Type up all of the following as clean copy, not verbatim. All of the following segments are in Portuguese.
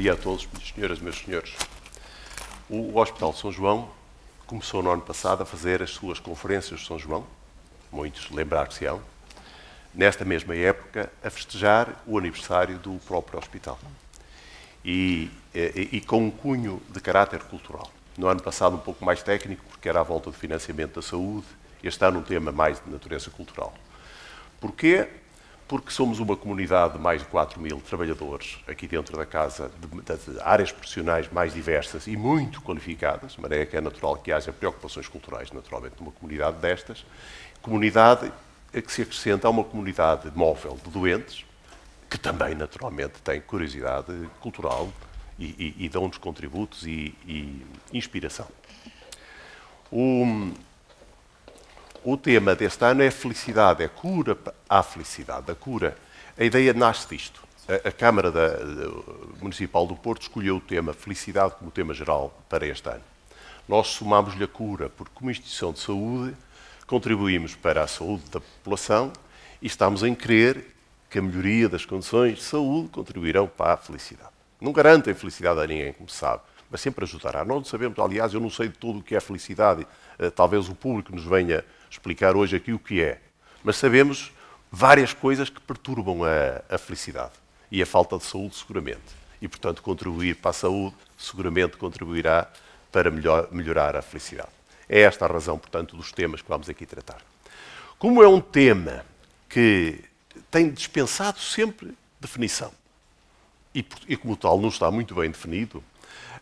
dia a todos, minhas senhoras, meus senhores. O Hospital de São João começou no ano passado a fazer as suas conferências de São João, muitos lembrar-se-ão, nesta mesma época a festejar o aniversário do próprio hospital. E com um cunho de caráter cultural. No ano passado um pouco mais técnico, porque era à volta do financiamento da saúde, este ano um tema mais de natureza cultural. Porquê? Porque somos uma comunidade de mais de 4.000 trabalhadores aqui dentro da casa, de áreas profissionais mais diversas e muito qualificadas, de maneira que é natural que haja preocupações culturais, naturalmente, numa comunidade destas. Comunidade que se acrescenta a uma comunidade móvel de doentes, que também, naturalmente, tem curiosidade cultural e dão-nos contributos e inspiração. O tema deste ano é felicidade, é cura à felicidade, a cura. A ideia nasce disto. A Câmara Municipal do Porto escolheu o tema felicidade como tema geral para este ano. Nós somámos-lhe a cura, porque como instituição de saúde contribuímos para a saúde da população e estamos em crer que a melhoria das condições de saúde contribuirão para a felicidade. Não garantem felicidade a ninguém, como se sabe, mas sempre ajudará. Nós não sabemos, aliás, eu não sei de tudo o que é felicidade, talvez o público nos venha explicar hoje aqui o que é, mas sabemos várias coisas que perturbam a felicidade e a falta de saúde, seguramente. E, portanto, contribuir para a saúde, seguramente contribuirá para melhorar a felicidade. É esta a razão, portanto, dos temas que vamos aqui tratar. Como é um tema que tem dispensado sempre definição, e como tal não está muito bem definido,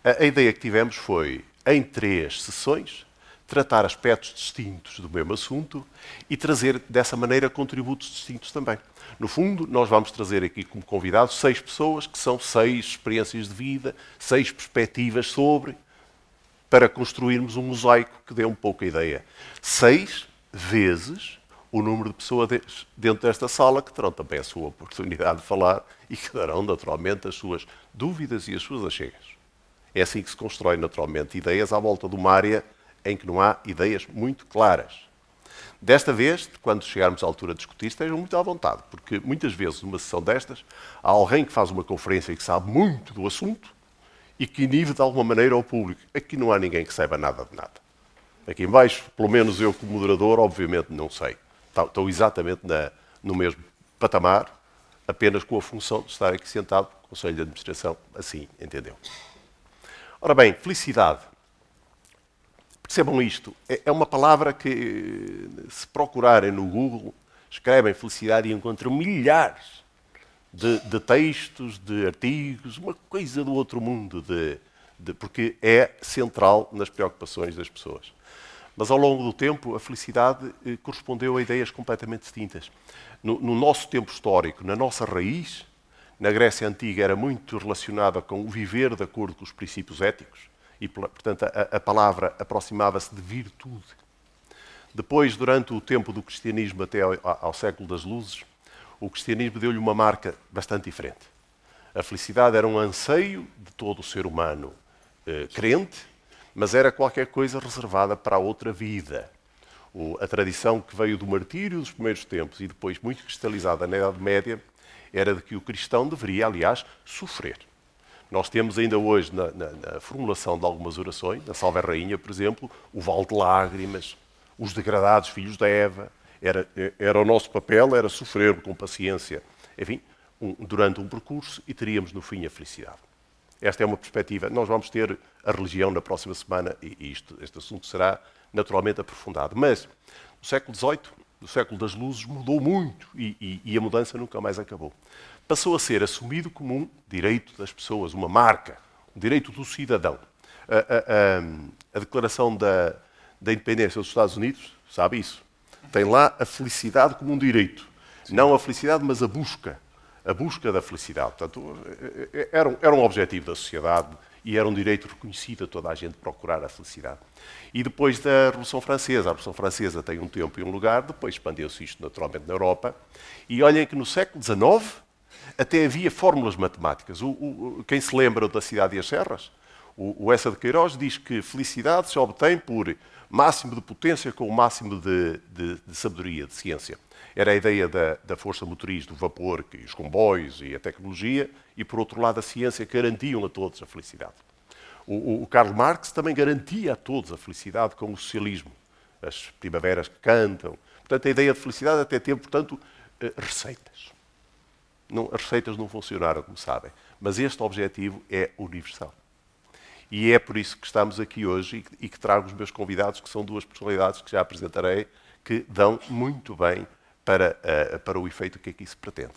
a ideia que tivemos foi, em 3 sessões, tratar aspectos distintos do mesmo assunto e trazer, dessa maneira, contributos distintos também. No fundo, nós vamos trazer aqui como convidados 6 pessoas, que são 6 experiências de vida, 6 perspectivas sobre, para construirmos um mosaico que dê um pouco a ideia. 6 vezes o número de pessoas dentro desta sala que terão também a sua oportunidade de falar e que darão, naturalmente, as suas dúvidas e as suas achegas. É assim que se constrói, naturalmente, ideias à volta de uma área em que não há ideias muito claras. Desta vez, quando chegarmos à altura de discutir, estejam muito à vontade, porque muitas vezes, numa sessão destas, há alguém que faz uma conferência e que sabe muito do assunto e que inibe de alguma maneira ao público. Aqui não há ninguém que saiba nada de nada. Aqui em baixo, pelo menos eu como moderador, obviamente não sei. Estou exatamente no mesmo patamar, apenas com a função de estar aqui sentado no Conselho de Administração, assim, entendeu? Ora bem, felicidade. Percebam isto, é uma palavra que, se procurarem no Google, escrevem felicidade e encontram milhares de textos, de artigos, uma coisa do outro mundo, porque é central nas preocupações das pessoas. Mas ao longo do tempo, a felicidade correspondeu a ideias completamente distintas. No nosso tempo histórico, na nossa raiz, na Grécia Antiga era muito relacionada com o viver de acordo com os princípios éticos e, portanto, a palavra aproximava-se de virtude. Depois, durante o tempo do cristianismo até ao século das luzes, o cristianismo deu-lhe uma marca bastante diferente. A felicidade era um anseio de todo o ser humano crente, mas era qualquer coisa reservada para a outra vida. A tradição que veio do martírio dos primeiros tempos e depois muito cristalizada na Idade Média era de que o cristão deveria, aliás, sofrer. Nós temos ainda hoje, na formulação de algumas orações, na Salve Rainha, por exemplo, o vale de lágrimas, os degradados filhos da Eva. Era o nosso papel, era sofrer com paciência, enfim, durante um percurso e teríamos no fim a felicidade. Esta é uma perspectiva. Nós vamos ter a religião na próxima semana e este assunto será naturalmente aprofundado. Mas no século XVIII, no século das luzes, mudou muito e a mudança nunca mais acabou. Passou a ser assumido como um direito das pessoas, uma marca, um direito do cidadão. A Declaração da Independência dos Estados Unidos, sabe isso? Tem lá a felicidade como um direito. Sim. Não a felicidade, mas a busca da felicidade. Portanto, era um objetivo da sociedade e era um direito reconhecido a toda a gente procurar a felicidade. E depois da Revolução Francesa, a Revolução Francesa tem um tempo e um lugar, depois expandiu-se isto naturalmente na Europa, e olhem que no século XIX até havia fórmulas matemáticas. Quem se lembra da Cidade e as Serras? O Essa de Queiroz diz que felicidade se obtém por máximo de potência com o máximo de sabedoria, de ciência. Era a ideia da força motriz, do vapor, e os comboios e a tecnologia, e por outro lado a ciência que garantiam a todos a felicidade. O Karl Marx também garantia a todos a felicidade com o socialismo, as primaveras que cantam. Portanto, a ideia de felicidade até teve, portanto, receitas. As receitas não funcionaram, como sabem, mas este objetivo é universal. E é por isso que estamos aqui hoje e que trago os meus convidados, que são duas personalidades que já apresentarei, que dão muito bem para o efeito que aqui se pretende.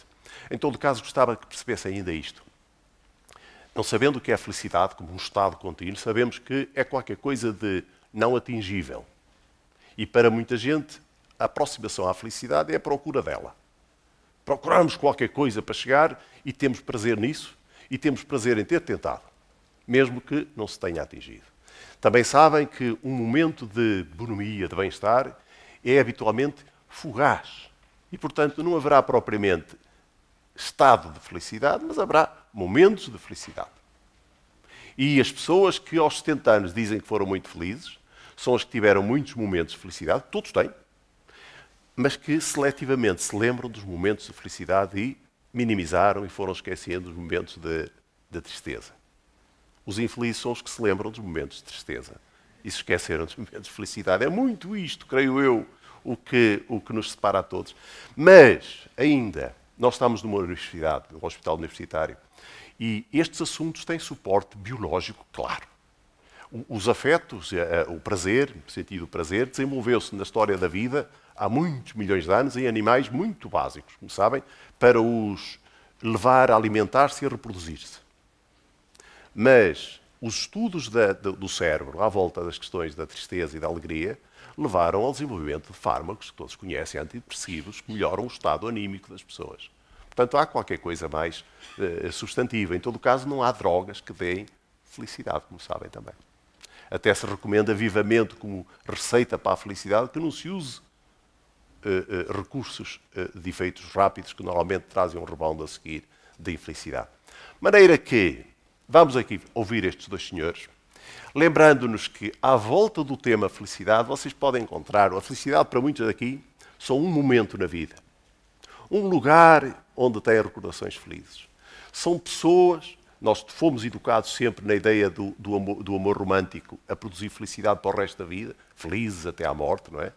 Em todo caso, gostava que percebessem ainda isto. Não sabendo o que é a felicidade, como um estado contínuo, sabemos que é qualquer coisa de não atingível. E para muita gente, a aproximação à felicidade é a procura dela. Procuramos qualquer coisa para chegar e temos prazer nisso e temos prazer em ter tentado, mesmo que não se tenha atingido. Também sabem que um momento de bonomia, de bem-estar, é habitualmente fugaz. E, portanto, não haverá propriamente estado de felicidade, mas haverá momentos de felicidade. E as pessoas que aos 70 anos dizem que foram muito felizes são as que tiveram muitos momentos de felicidade, todos têm, mas que seletivamente se lembram dos momentos de felicidade e minimizaram e foram esquecendo os momentos de tristeza. Os infelizes são os que se lembram dos momentos de tristeza e se esqueceram dos momentos de felicidade. É muito isto, creio eu, o que nos separa a todos. Mas, ainda, nós estamos numa universidade, num hospital universitário, e estes assuntos têm suporte biológico claro. Os afetos, o prazer, no sentido do prazer, desenvolveu-se na história da vida há muitos milhões de anos em animais muito básicos, como sabem, para os levar a alimentar-se e a reproduzir-se. Mas os estudos do cérebro à volta das questões da tristeza e da alegria levaram ao desenvolvimento de fármacos que todos conhecem, antidepressivos, que melhoram o estado anímico das pessoas. Portanto, há qualquer coisa mais substantiva. Em todo caso, não há drogas que deem felicidade, como sabem também. Até se recomenda vivamente como receita para a felicidade que não se use recursos de efeitos rápidos que normalmente trazem um rebound a seguir de infelicidade. De maneira que vamos aqui ouvir estes dois senhores, lembrando-nos que à volta do tema felicidade vocês podem encontrar, a felicidade para muitos daqui, só um momento na vida. Um lugar onde têm recordações felizes. São pessoas, nós fomos educados sempre na ideia do amor romântico a produzir felicidade para o resto da vida, felizes até à morte, não é?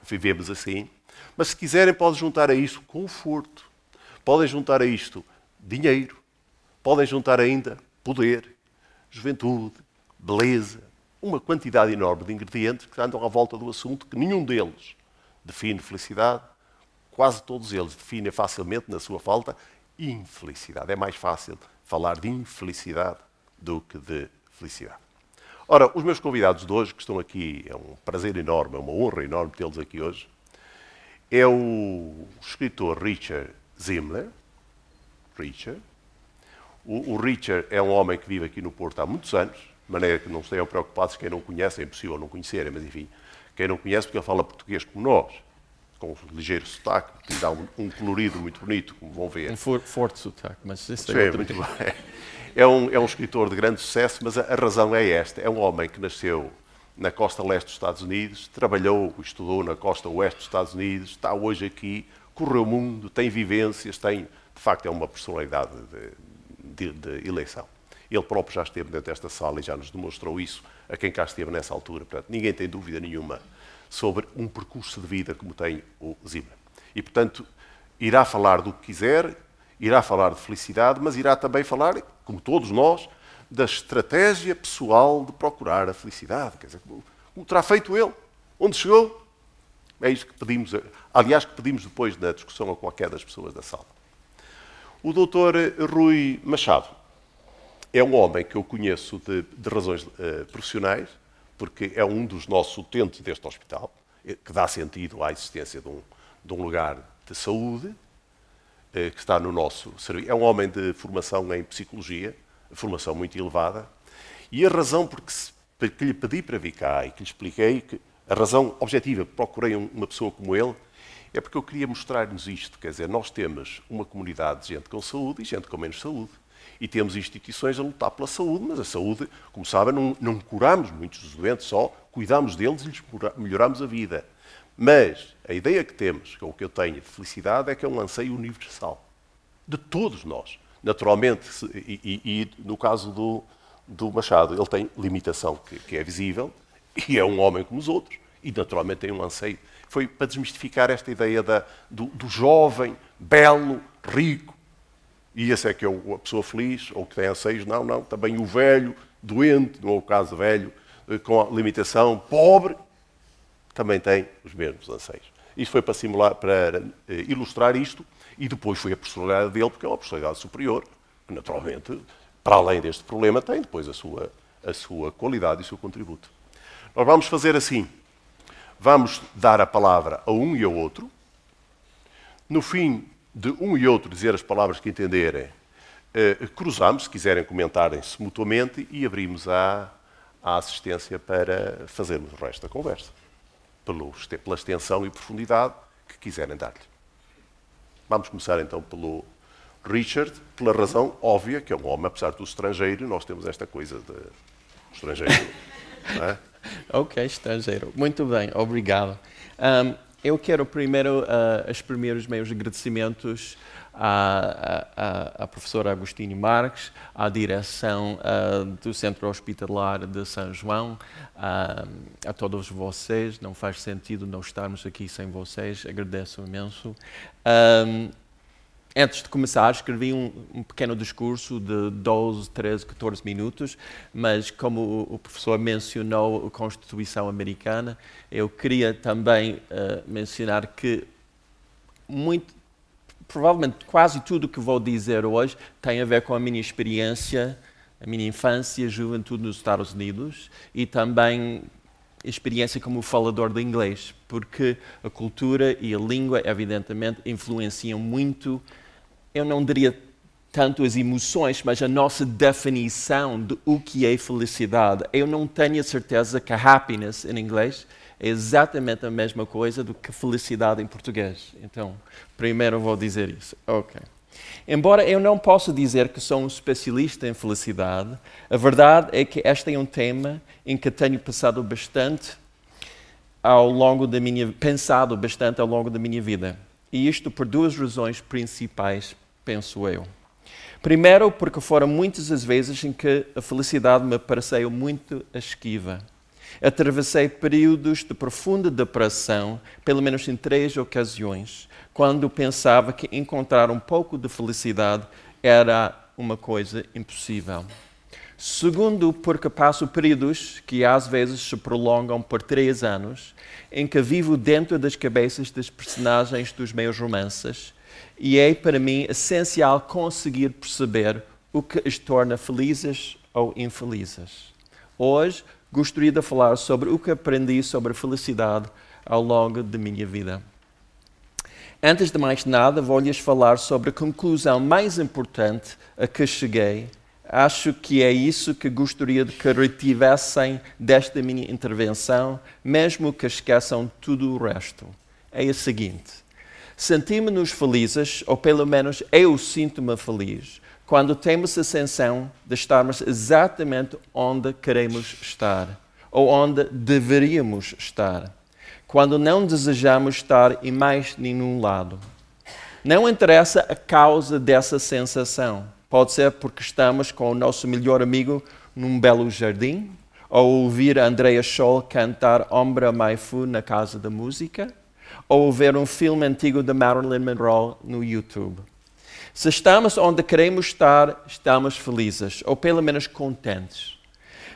Vivemos assim. Mas se quiserem podem juntar a isto conforto, podem juntar a isto dinheiro, podem juntar ainda poder, juventude, beleza, uma quantidade enorme de ingredientes que andam à volta do assunto que nenhum deles define felicidade, quase todos eles definem facilmente, na sua falta, infelicidade. É mais fácil falar de infelicidade do que de felicidade. Ora, os meus convidados de hoje, que estão aqui, é um prazer enorme, é uma honra enorme tê-los aqui hoje, é o escritor Richard Zimler. O Richard é um homem que vive aqui no Porto há muitos anos, de maneira que não estejam preocupados, quem não conhece, é impossível não conhecerem, mas enfim, quem não conhece, porque ele fala português como nós, com um ligeiro sotaque, que lhe dá um colorido muito bonito, como vão ver. Um forte sotaque, mas isso é muito bem. É um escritor de grande sucesso, mas a razão é esta. É um homem que nasceu na costa leste dos Estados Unidos, trabalhou, estudou na costa oeste dos Estados Unidos, está hoje aqui, correu o mundo, tem vivências, de facto é uma personalidade de eleição. Ele próprio já esteve dentro desta sala e já nos demonstrou isso a quem cá esteve nessa altura. Portanto, ninguém tem dúvida nenhuma sobre um percurso de vida como tem o Zimmer. E, portanto, irá falar do que quiser, irá falar de felicidade, mas irá também falar, como todos nós, da estratégia pessoal de procurar a felicidade. Quer dizer, como terá feito ele? Onde chegou? É isso que pedimos, aliás, que pedimos depois na discussão a qualquer das pessoas da sala. O Dr. Rui Machado é um homem que eu conheço de razões profissionais, porque é um dos nossos utentes deste hospital, que dá sentido à existência de um lugar de saúde, que está no nosso serviço. É um homem de formação em psicologia, formação muito elevada, e a razão que lhe pedi para vir cá e que lhe expliquei, que a razão objetiva que procurei uma pessoa como ele, é porque eu queria mostrar-nos isto. Quer dizer, nós temos uma comunidade de gente com saúde e gente com menos saúde. E temos instituições a lutar pela saúde, mas a saúde, como sabem, não curamos muitos dos doentes, só cuidamos deles e lhes melhoramos a vida. Mas a ideia que temos, ou que eu tenho de felicidade, é que é um anseio universal. De todos nós. Naturalmente, e no caso do Machado, ele tem limitação que é visível, e é um homem como os outros, e naturalmente tem um anseio. Foi para desmistificar esta ideia do jovem, belo, rico, e esse é que é a pessoa feliz, ou que tem anseios. Não, não, também o velho, doente, não é o caso velho, com a limitação, pobre, também tem os mesmos anseios. Isto foi para ilustrar isto, e depois foi a personalidade dele, porque é uma personalidade superior, que naturalmente, para além deste problema, tem depois a sua qualidade e o seu contributo. Nós vamos fazer assim, vamos dar a palavra a um e ao outro, no fim de um e outro dizer as palavras que entenderem, cruzamos, se quiserem comentarem-se mutuamente, e abrimos a assistência para fazermos o resto da conversa, pela extensão e profundidade que quiserem dar-lhe. Vamos começar então pelo Richard, pela razão óbvia, que é um homem, apesar de tudo estrangeiro, nós temos esta coisa de estrangeiro. Não é? Ok, estrangeiro. Muito bem, obrigado. Eu quero primeiro exprimir os meus agradecimentos à professora Agostinho Marques, à direção do Centro Hospitalar de São João, a todos vocês. Não faz sentido não estarmos aqui sem vocês, agradeço imenso. Antes de começar, escrevi um pequeno discurso de 12, 13, 14 minutos, mas como o professor mencionou a Constituição Americana, eu queria também mencionar que provavelmente quase tudo o que vou dizer hoje tem a ver com a minha experiência, a minha infância, juventude nos Estados Unidos e também experiência como falador de inglês, porque a cultura e a língua, evidentemente, influenciam muito, eu não diria tanto as emoções, mas a nossa definição de o que é felicidade. Eu não tenho a certeza que a happiness, em inglês, é exatamente a mesma coisa do que felicidade em português. Então, primeiro vou dizer isso. Ok. Embora eu não possa dizer que sou um especialista em felicidade, a verdade é que este é um tema em que tenho pensado bastante ao longo da minha vida. E isto por duas razões principais, penso eu. Primeiro, porque foram muitas as vezes em que a felicidade me pareceu muito esquiva. Atravessei períodos de profunda depressão, pelo menos em 3 ocasiões, quando pensava que encontrar um pouco de felicidade era uma coisa impossível. Segundo, porque passo períodos que às vezes se prolongam por 3 anos, em que vivo dentro das cabeças das personagens dos meus romances, e é para mim essencial conseguir perceber o que as torna felizes ou infelizes. Hoje, gostaria de falar sobre o que aprendi sobre a felicidade ao longo da minha vida. Antes de mais nada, vou-lhes falar sobre a conclusão mais importante a que cheguei. Acho que é isso que gostaria de que retivessem desta minha intervenção, mesmo que esqueçam tudo o resto. É a seguinte: sentimos-nos felizes, ou pelo menos eu sinto-me feliz, quando temos a sensação de estarmos exatamente onde queremos estar, ou onde deveríamos estar, quando não desejamos estar em mais nenhum lado. Não interessa a causa dessa sensação. Pode ser porque estamos com o nosso melhor amigo num belo jardim, ou ouvir a Andrea Scholl cantar Ombra Mai Fu na Casa da Música, ou ver um filme antigo de Marilyn Monroe no YouTube. Se estamos onde queremos estar, estamos felizes, ou pelo menos contentes.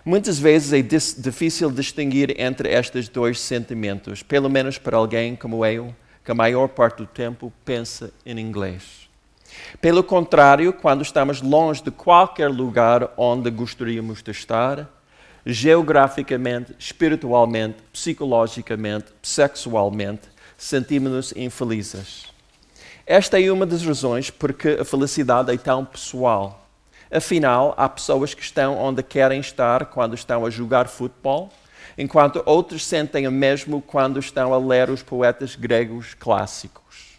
Muitas vezes é difícil distinguir entre estes dois sentimentos, pelo menos para alguém como eu, que a maior parte do tempo pensa em inglês. Pelo contrário, quando estamos longe de qualquer lugar onde gostaríamos de estar, geograficamente, espiritualmente, psicologicamente, sexualmente, sentimos-nos infelizes. Esta é uma das razões porque a felicidade é tão pessoal. Afinal, há pessoas que estão onde querem estar quando estão a jogar futebol, enquanto outros sentem o mesmo quando estão a ler os poetas gregos clássicos.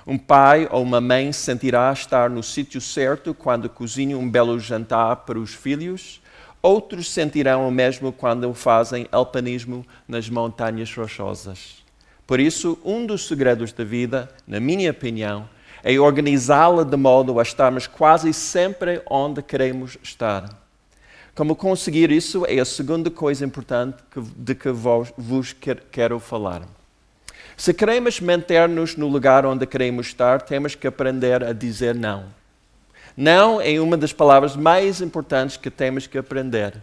Um pai ou uma mãe sentirá estar no sítio certo quando cozinha um belo jantar para os filhos. Outros sentirão o mesmo quando fazem alpinismo nas montanhas rochosas. Por isso, um dos segredos da vida, na minha opinião, é organizá-la de modo a estarmos quase sempre onde queremos estar. Como conseguir isso é a segunda coisa importante de que vos quero falar. Se queremos manter-nos no lugar onde queremos estar, temos que aprender a dizer não. Não é uma das palavras mais importantes que temos que aprender.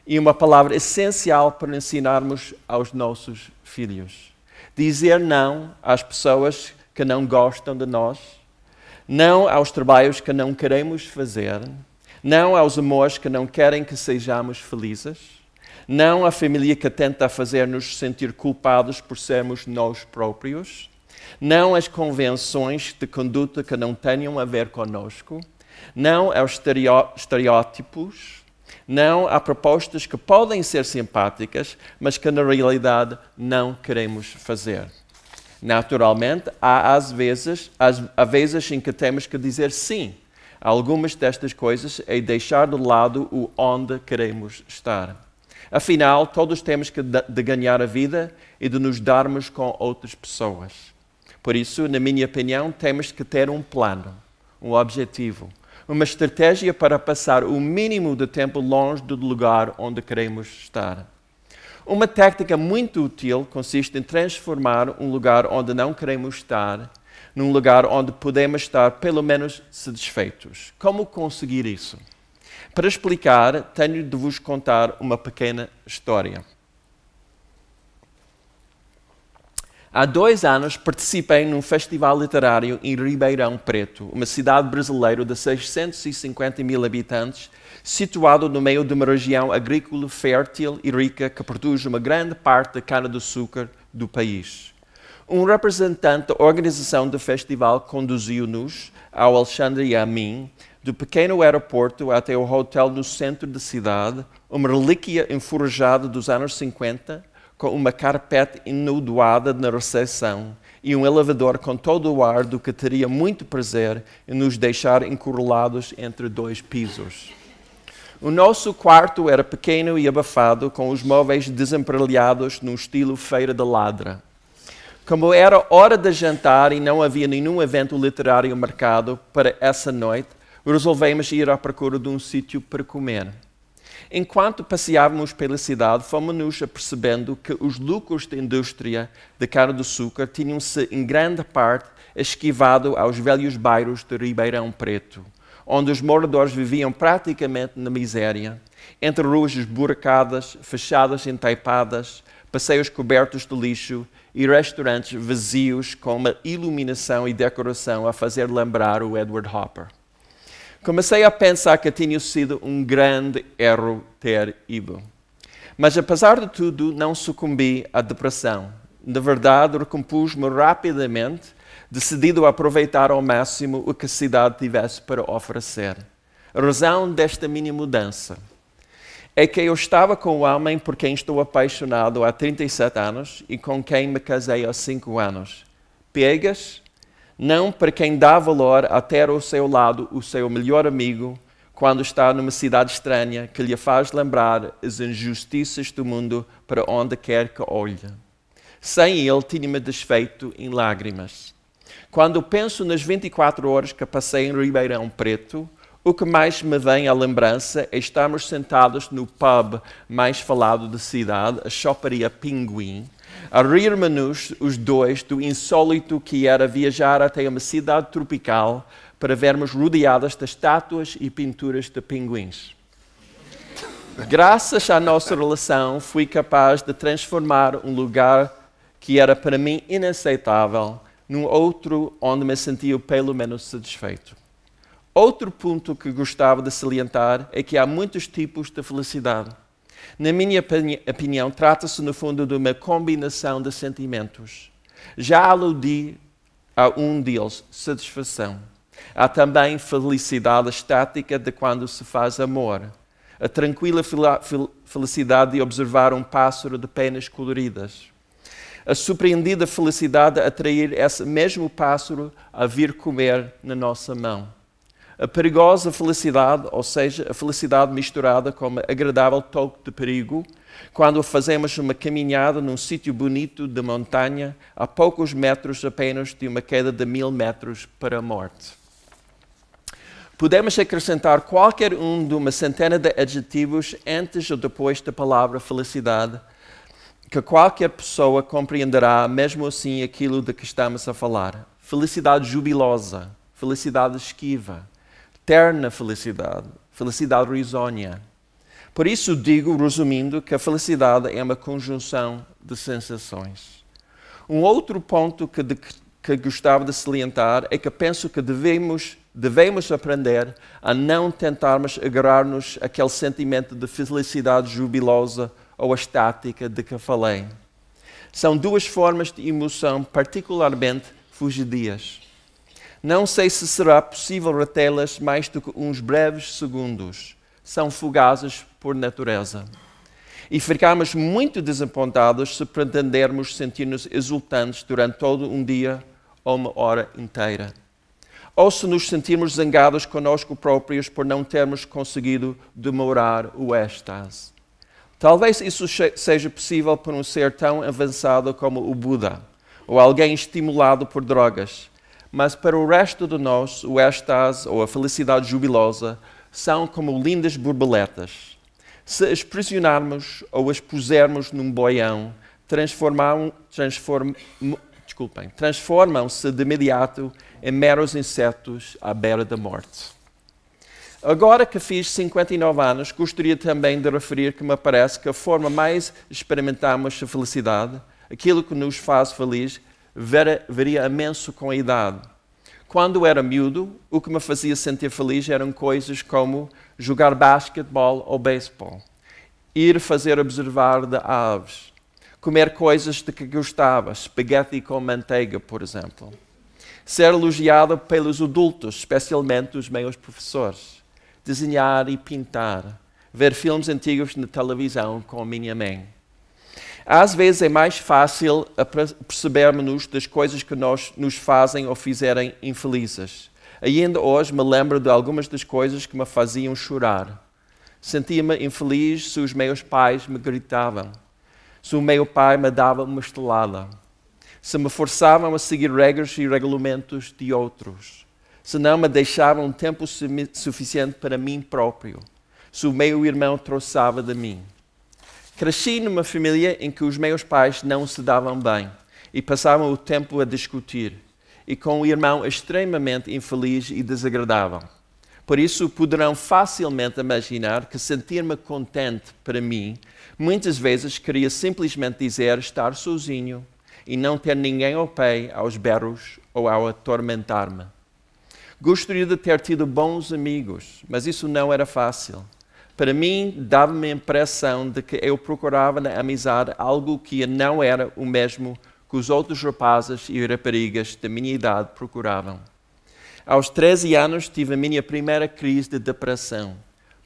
E uma palavra essencial para ensinarmos aos nossos filhos. Dizer não às pessoas que não gostam de nós, não aos trabalhos que não queremos fazer, não aos amores que não querem que sejamos felizes, não à família que tenta fazer-nos sentir culpados por sermos nós próprios, não às convenções de conduta que não tenham a ver conosco, não aos estereótipos, não a propostas que podem ser simpáticas, mas que na realidade não queremos fazer. Naturalmente, há vezes em que temos que dizer sim a algumas destas coisas e deixar de lado o onde queremos estar. Afinal, todos temos de ganhar a vida e de nos darmos com outras pessoas. Por isso, na minha opinião, temos que ter um plano, um objetivo, uma estratégia para passar o mínimo de tempo longe do lugar onde queremos estar. Uma técnica muito útil consiste em transformar um lugar onde não queremos estar num lugar onde podemos estar pelo menos satisfeitos. Como conseguir isso? Para explicar, tenho de vos contar uma pequena história. Há 2 anos participei num festival literário em Ribeirão Preto, uma cidade brasileira de 650 mil habitantes, situado no meio de uma região agrícola fértil e rica que produz uma grande parte da cana-de-açúcar do país. Um representante da organização do festival conduziu-nos, ao Alexandre e a mim, do pequeno aeroporto até o hotel no centro da cidade, uma relíquia enferrujada dos anos 50, com uma carpete enodoada na recepção e um elevador com todo o ar do que teria muito prazer em nos deixar encurralados entre 2 pisos. O nosso quarto era pequeno e abafado, com os móveis desemparelhados num estilo feira de ladra. Como era hora de jantar e não havia nenhum evento literário marcado para essa noite, resolvemos ir à procura de um sítio para comer. Enquanto passeávamos pela cidade, fomos-nos apercebendo que os lucros da indústria de cana-de-açúcar tinham-se, em grande parte, esquivado aos velhos bairros de Ribeirão Preto, onde os moradores viviam praticamente na miséria, entre ruas esburacadas, fachadas entaipadas, passeios cobertos de lixo e restaurantes vazios com uma iluminação e decoração a fazer lembrar o Edward Hopper. Comecei a pensar que tinha sido um grande erro ter ido. Mas, apesar de tudo, não sucumbi à depressão. Na verdade, recompus-me rapidamente, decidido a aproveitar ao máximo o que a cidade tivesse para oferecer. A razão desta mini mudança é que eu estava com o homem por quem estou apaixonado há 37 anos e com quem me casei há 5 anos. Pegas? Não para quem dá valor a ter ao seu lado o seu melhor amigo quando está numa cidade estranha que lhe faz lembrar as injustiças do mundo para onde quer que olhe. Sem ele, tinha-me desfeito em lágrimas. Quando penso nas 24 horas que passei em Ribeirão Preto, o que mais me vem à lembrança é estarmos sentados no pub mais falado da cidade, a choparia Pinguim, a rir-me-nos os dois do insólito que era viajar até uma cidade tropical para vermos rodeadas de estátuas e pinturas de pinguins. Graças à nossa relação, fui capaz de transformar um lugar que era para mim inaceitável num outro onde me sentia pelo menos satisfeito. Outro ponto que gostava de salientar é que há muitos tipos de felicidade. Na minha opinião, trata-se no fundo de uma combinação de sentimentos. Já aludi a um deles, satisfação. Há também felicidade estática de quando se faz amor. A tranquila felicidade de observar um pássaro de penas coloridas. A surpreendida felicidade de atrair esse mesmo pássaro a vir comer na nossa mão. A perigosa felicidade, ou seja, a felicidade misturada com um agradável toque de perigo, quando fazemos uma caminhada num sítio bonito de montanha, a poucos metros apenas de uma queda de 1000 metros para a morte. Podemos acrescentar qualquer um de uma centena de adjetivos antes ou depois da palavra felicidade, que qualquer pessoa compreenderá, mesmo assim, aquilo de que estamos a falar. Felicidade jubilosa, felicidade esquiva, terna felicidade, felicidade risonha. Por isso digo, resumindo, que a felicidade é uma conjunção de sensações. Um outro ponto que gostava de salientar é que penso que devemos aprender a não tentarmos agarrar-nos àquele sentimento de felicidade jubilosa ou estática de que falei. São duas formas de emoção particularmente fugidias. Não sei se será possível retê-las mais do que uns breves segundos. São fugazes por natureza. E ficamos muito desapontados se pretendermos sentir-nos exultantes durante todo um dia ou uma hora inteira. Ou se nos sentirmos zangados conosco próprios por não termos conseguido demorar o êxtase. Talvez isso seja possível por um ser tão avançado como o Buda, ou alguém estimulado por drogas. Mas para o resto de nós, o êxtase ou a felicidade jubilosa são como lindas borboletas. Se as pressionarmos ou as pusermos num boião, transformam-se de imediato em meros insetos à beira da morte. Agora que fiz 59 anos, gostaria também de referir que me parece que a forma mais experimentamos a felicidade, aquilo que nos faz feliz, varia imenso com a idade. Quando era miúdo, o que me fazia sentir feliz eram coisas como jogar basquetebol ou beisebol, ir fazer observar de aves, comer coisas de que gostava, espaguete com manteiga, por exemplo, ser elogiado pelos adultos, especialmente os meus professores, desenhar e pintar, ver filmes antigos na televisão com a minha mãe. Às vezes é mais fácil percebermos das coisas que nos fazem ou fizerem infelizes. Ainda hoje me lembro de algumas das coisas que me faziam chorar. Sentia-me infeliz se os meus pais me gritavam, se o meu pai me dava uma estelada, se me forçavam a seguir regras e regulamentos de outros, se não me deixavam tempo suficiente para mim próprio, se o meu irmão troçava de mim. Cresci numa família em que os meus pais não se davam bem e passavam o tempo a discutir, e com um irmão extremamente infeliz e desagradável. Por isso, poderão facilmente imaginar que sentir-me contente para mim, muitas vezes queria simplesmente dizer estar sozinho e não ter ninguém ao pé aos berros ou ao atormentar-me. Gostaria de ter tido bons amigos, mas isso não era fácil. Para mim, dava-me a impressão de que eu procurava na amizade algo que não era o mesmo que os outros rapazes e raparigas da minha idade procuravam. Aos 13 anos, tive a minha primeira crise de depressão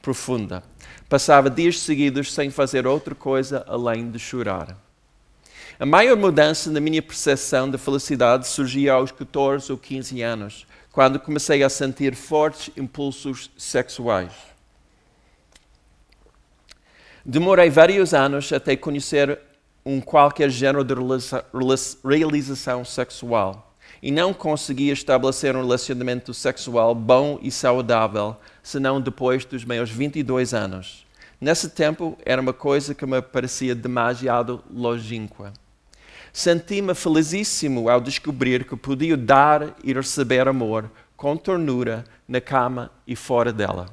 profunda. Passava dias seguidos sem fazer outra coisa além de chorar. A maior mudança na minha percepção de felicidade surgia aos 14 ou 15 anos, quando comecei a sentir fortes impulsos sexuais. Demorei vários anos até conhecer qualquer género de realização sexual e não conseguia estabelecer um relacionamento sexual bom e saudável, senão depois dos meus 22 anos. Nesse tempo, era uma coisa que me parecia demasiado longínqua. Senti-me felicíssimo ao descobrir que podia dar e receber amor com ternura na cama e fora dela.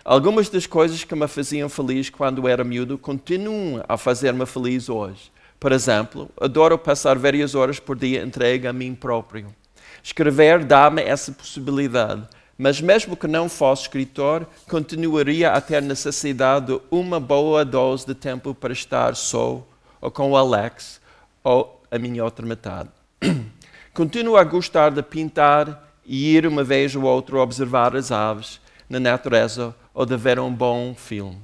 Algumas das coisas que me faziam feliz quando era miúdo continuam a fazer-me feliz hoje. Por exemplo, adoro passar várias horas por dia entregue a mim próprio. Escrever dá-me essa possibilidade, mas mesmo que não fosse escritor, continuaria a ter necessidade de uma boa dose de tempo para estar só, ou com o Alex, ou a minha outra metade. Continuo a gostar de pintar e ir uma vez ou outra observar as aves na natureza ou de ver um bom filme.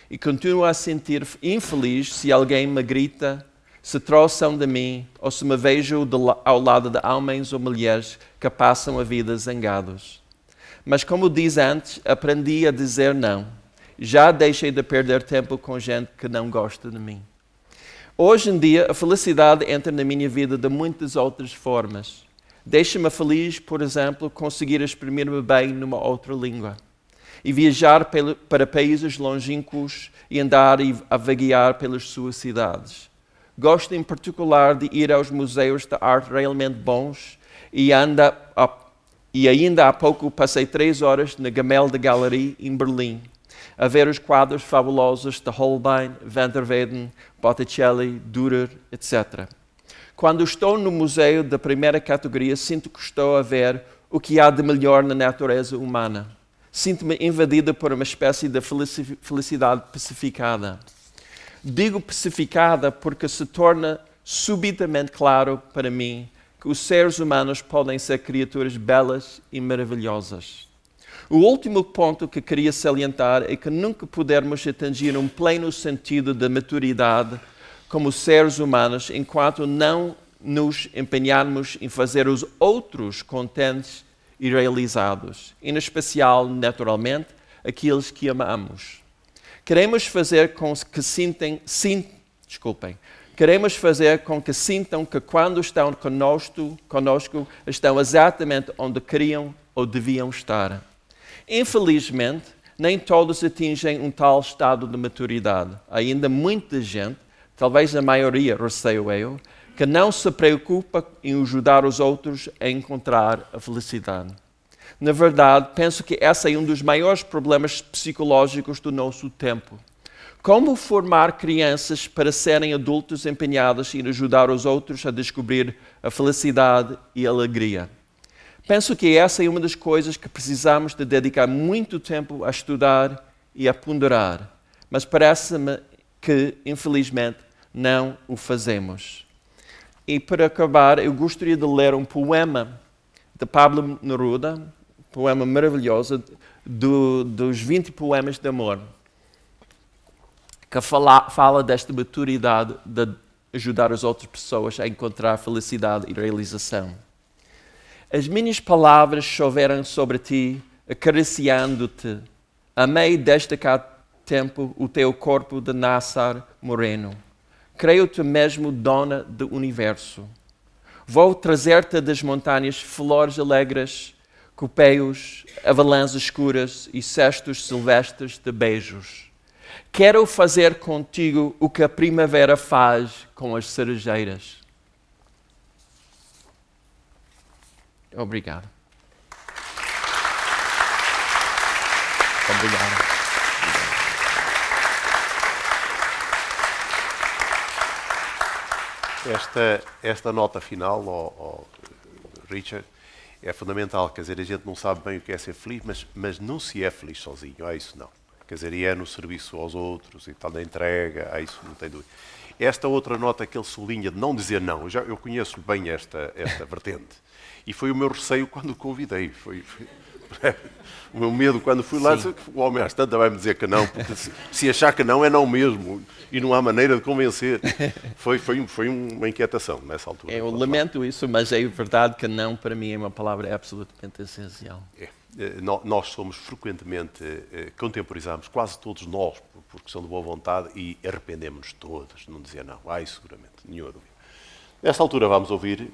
E continuo a sentir infeliz se alguém me grita, se troçam de mim ou se me vejo ao lado de homens ou mulheres que passam a vida zangados. Mas como disse antes, aprendi a dizer não. Já deixei de perder tempo com gente que não gosta de mim. Hoje em dia, a felicidade entra na minha vida de muitas outras formas. Deixa-me feliz, por exemplo, conseguir exprimir-me bem numa outra língua e viajar para países longínquos e andar a vaguear pelas suas cidades. Gosto em particular de ir aos museus de arte realmente bons e ainda há pouco passei 3 horas na Gemäldegalerie em Berlim a ver os quadros fabulosos de Holbein, Van der Weyden, Botticelli, Dürer, etc. Quando estou no museu da primeira categoria, sinto que estou a ver o que há de melhor na natureza humana. Sinto-me invadida por uma espécie de felicidade pacificada. Digo pacificada porque se torna subitamente claro para mim que os seres humanos podem ser criaturas belas e maravilhosas. O último ponto que queria salientar é que nunca pudermos atingir um pleno sentido da maturidade como seres humanos enquanto não nos empenharmos em fazer os outros contentes e realizados, em especial, naturalmente, aqueles que amamos. Queremos fazer com que Queremos fazer com que sintam que quando estão conosco estão exatamente onde queriam ou deviam estar. Infelizmente, nem todos atingem um tal estado de maturidade. Há ainda muita gente, talvez a maioria, receio eu, que não se preocupa em ajudar os outros a encontrar a felicidade. Na verdade, penso que esse é um dos maiores problemas psicológicos do nosso tempo. Como formar crianças para serem adultos empenhados em ajudar os outros a descobrir a felicidade e a alegria? Penso que essa é uma das coisas que precisamos de dedicar muito tempo a estudar e a ponderar, mas parece-me que, infelizmente, não o fazemos. E para acabar, eu gostaria de ler um poema de Pablo Neruda, um poema maravilhoso, dos 20 poemas de amor, que fala desta maturidade de ajudar as outras pessoas a encontrar felicidade e realização. As minhas palavras choveram sobre ti, acariciando-te. Amei desde cá tempo o teu corpo de nácar moreno. Creio-te mesmo dona do universo. Vou trazer-te das montanhas flores alegres, copeios, avalanches escuras e cestos silvestres de beijos. Quero fazer contigo o que a primavera faz com as cerejeiras. Obrigado. Obrigado. Esta nota final, Richard, é fundamental. Quer dizer, a gente não sabe bem o que é ser feliz, mas não se é feliz sozinho. Há isso não. Quer dizer, e é no serviço aos outros e tal, na entrega, há isso não tem dúvida. Esta outra nota que ele sublinha de não dizer não, eu conheço bem esta vertente. E foi o meu receio quando o convidei. O meu medo quando fui lá, o homem às tantas vai-me dizer que não, porque se achar que não, é não mesmo. E não há maneira de convencer. Foi uma inquietação nessa altura. Eu lamento isso, mas é verdade que não, para mim, é uma palavra absolutamente essencial. Nós somos frequentemente, contemporizamos, quase todos nós, por questão de boa vontade, e arrependemos-nos todos de não dizer não. Seguramente, nenhuma dúvida. Nesta altura vamos ouvir,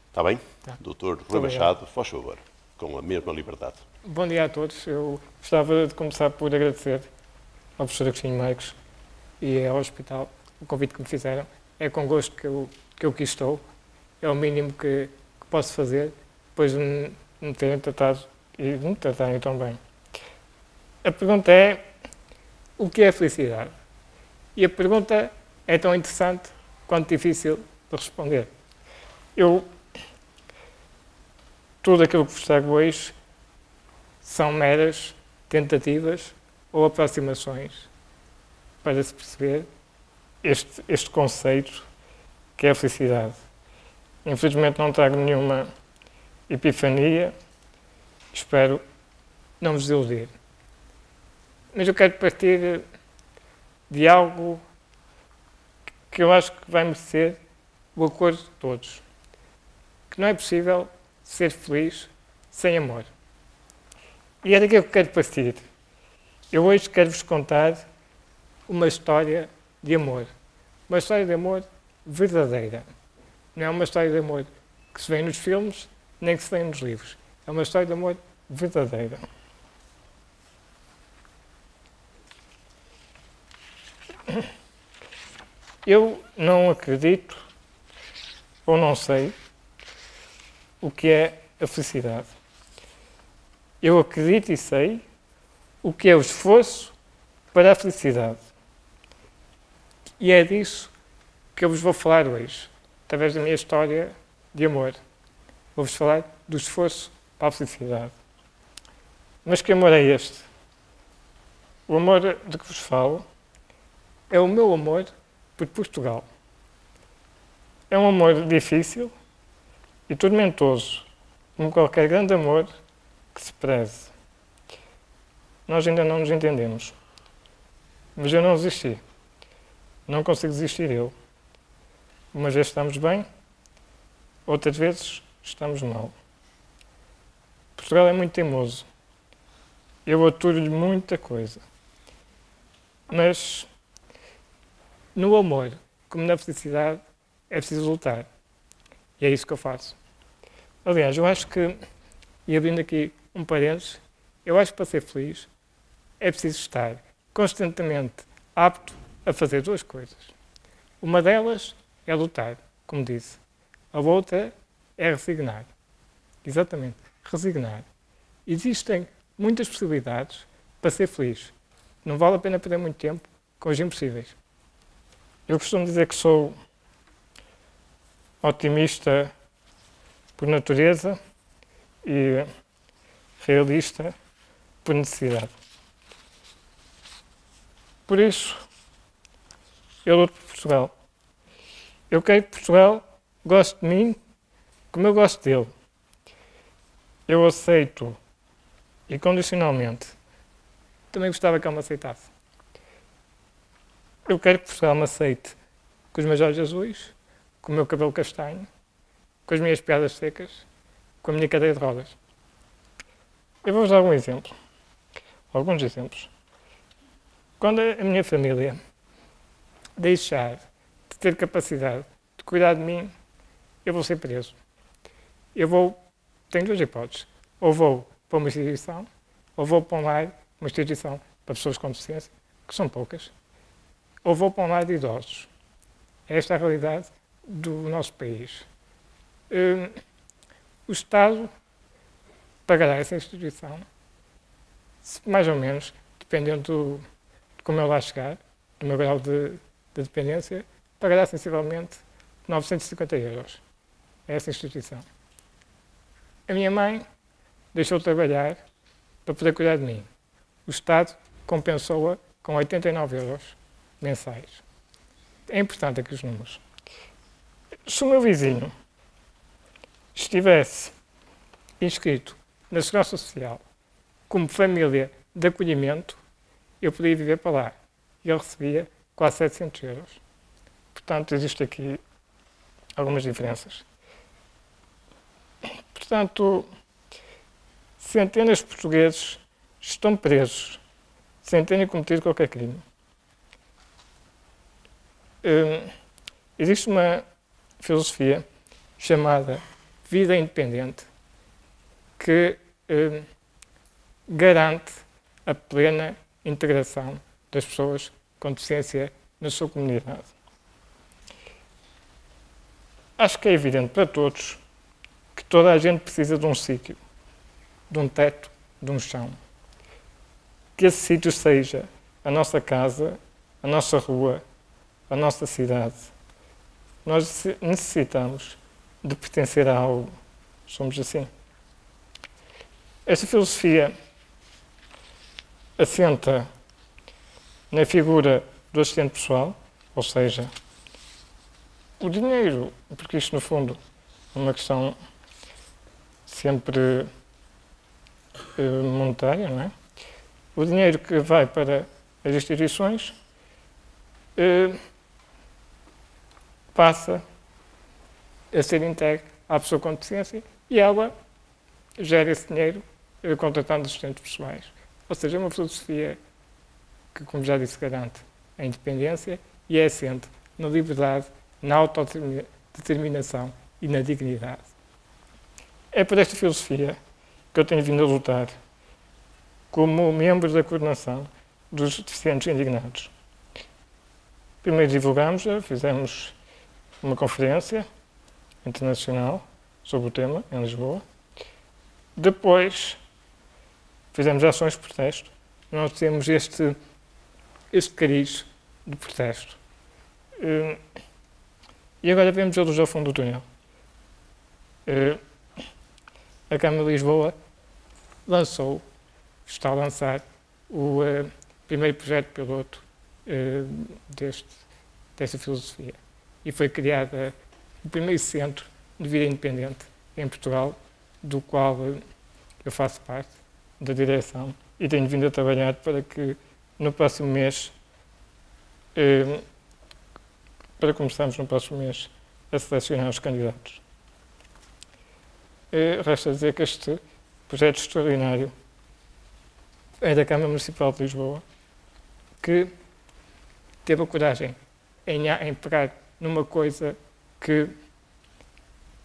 está bem? Tá. Dr. Rui Machado, faz favor, com a mesma liberdade. Bom dia a todos. Eu gostava de começar por agradecer ao professor Agostinho Marques e ao hospital o convite que me fizeram. É com gosto que eu aqui estou. É o mínimo que posso fazer, depois de me terem tratado e de me tratarem tão bem. A pergunta é, o que é a felicidade? E a pergunta é tão interessante quanto difícil de responder. Tudo aquilo que vos trago hoje são meras tentativas ou aproximações para se perceber este conceito que é a felicidade. Infelizmente não trago nenhuma epifania, espero não vos desiludir. Mas eu quero partir de algo que eu acho que vai merecer o acordo de todos. Que não é possível ser feliz sem amor. E é daqui que eu quero partir. Eu hoje quero-vos contar uma história de amor. Uma história de amor verdadeira. Não é uma história de amor que se vê nos filmes, nem que se vê nos livros. É uma história de amor verdadeira. Eu não acredito, ou não sei, o que é a felicidade. Eu acredito e sei o que é o esforço para a felicidade. E é disso que eu vos vou falar hoje, através da minha história de amor. Vou-vos falar do esforço para a felicidade. Mas que amor é este? O amor de que vos falo é o meu amor por Portugal. É um amor difícil e tormentoso, como qualquer grande amor que se preze. Nós ainda não nos entendemos, mas eu não desisti. Não consigo desistir eu. Umas vezes estamos bem, outras vezes estamos mal. Portugal é muito teimoso. Eu aturo-lhe muita coisa. Mas no amor, como na felicidade, é preciso lutar. E é isso que eu faço. Aliás, eu acho que, e abrindo aqui um parênteses, eu acho que para ser feliz é preciso estar constantemente apto a fazer duas coisas. Uma delas é lutar, como disse. A outra é resignar. Exatamente, resignar. Existem muitas possibilidades para ser feliz. Não vale a pena perder muito tempo com os impossíveis. Eu costumo dizer que sou otimista por natureza e realista por necessidade. Por isso, eu luto por Portugal. Eu quero que Portugal goste de mim como eu gosto dele. Eu aceito incondicionalmente. Também gostava que ele me aceitasse. Eu quero que Portugal me aceite com os meus olhos azuis, com o meu cabelo castanho, com as minhas piadas secas, com a minha cadeira de rodas. Eu vou-vos dar alguns exemplos. Quando a minha família deixar de ter capacidade de cuidar de mim, eu vou ser preso. Tenho duas hipóteses. Ou vou para uma instituição, ou vou para uma instituição para pessoas com deficiência, que são poucas, ou vou para um lar de idosos. Esta é a realidade do nosso país. O Estado pagará essa instituição, mais ou menos, dependendo de como eu lá chegar, do meu grau de dependência, pagará sensivelmente 950 euros a essa instituição. A minha mãe deixou de trabalhar para poder cuidar de mim. O Estado compensou-a com 89 euros mensais. É importante aqui os números. Se o meu vizinho estivesse inscrito na Segurança Social como família de acolhimento, eu podia viver para lá. E ele recebia quase 700 euros. Portanto, existem aqui algumas diferenças. Portanto, centenas de portugueses estão presos sem terem cometido qualquer crime. Existe uma filosofia chamada vida independente que garante a plena integração das pessoas com deficiência na sua comunidade. Acho que é evidente para todos que toda a gente precisa de um sítio, de um teto, de um chão. Que esse sítio seja a nossa casa, a nossa rua, a nossa cidade. Nós necessitamos de pertencer a algo. Somos assim. Esta filosofia assenta na figura do assistente pessoal, ou seja, o dinheiro, porque isto no fundo é uma questão sempre monetária, não é? O dinheiro que vai para as instituições passa a ser entregue à pessoa com deficiência e ela gera esse dinheiro contratando assistentes pessoais. Ou seja, é uma filosofia que, como já disse, garante a independência e é assente na liberdade, na autodeterminação e na dignidade. É por esta filosofia que eu tenho vindo a lutar como membro da coordenação dos deficientes indignados. Primeiro divulgámos-a, fizemos uma conferência internacional sobre o tema, em Lisboa. Depois, fizemos ações de protesto. Nós temos este cariz de protesto. E agora vemos a luz ao fundo do túnel. A Câmara de Lisboa está a lançar o primeiro projeto piloto desta filosofia. E foi criada o primeiro centro de vida independente em Portugal, do qual eu faço parte da direção e tenho vindo a trabalhar para que no próximo mês, para começarmos no próximo mês a selecionar os candidatos. Resta dizer que este projeto extraordinário é da Câmara Municipal de Lisboa, que teve a coragem em pegar numa coisa que,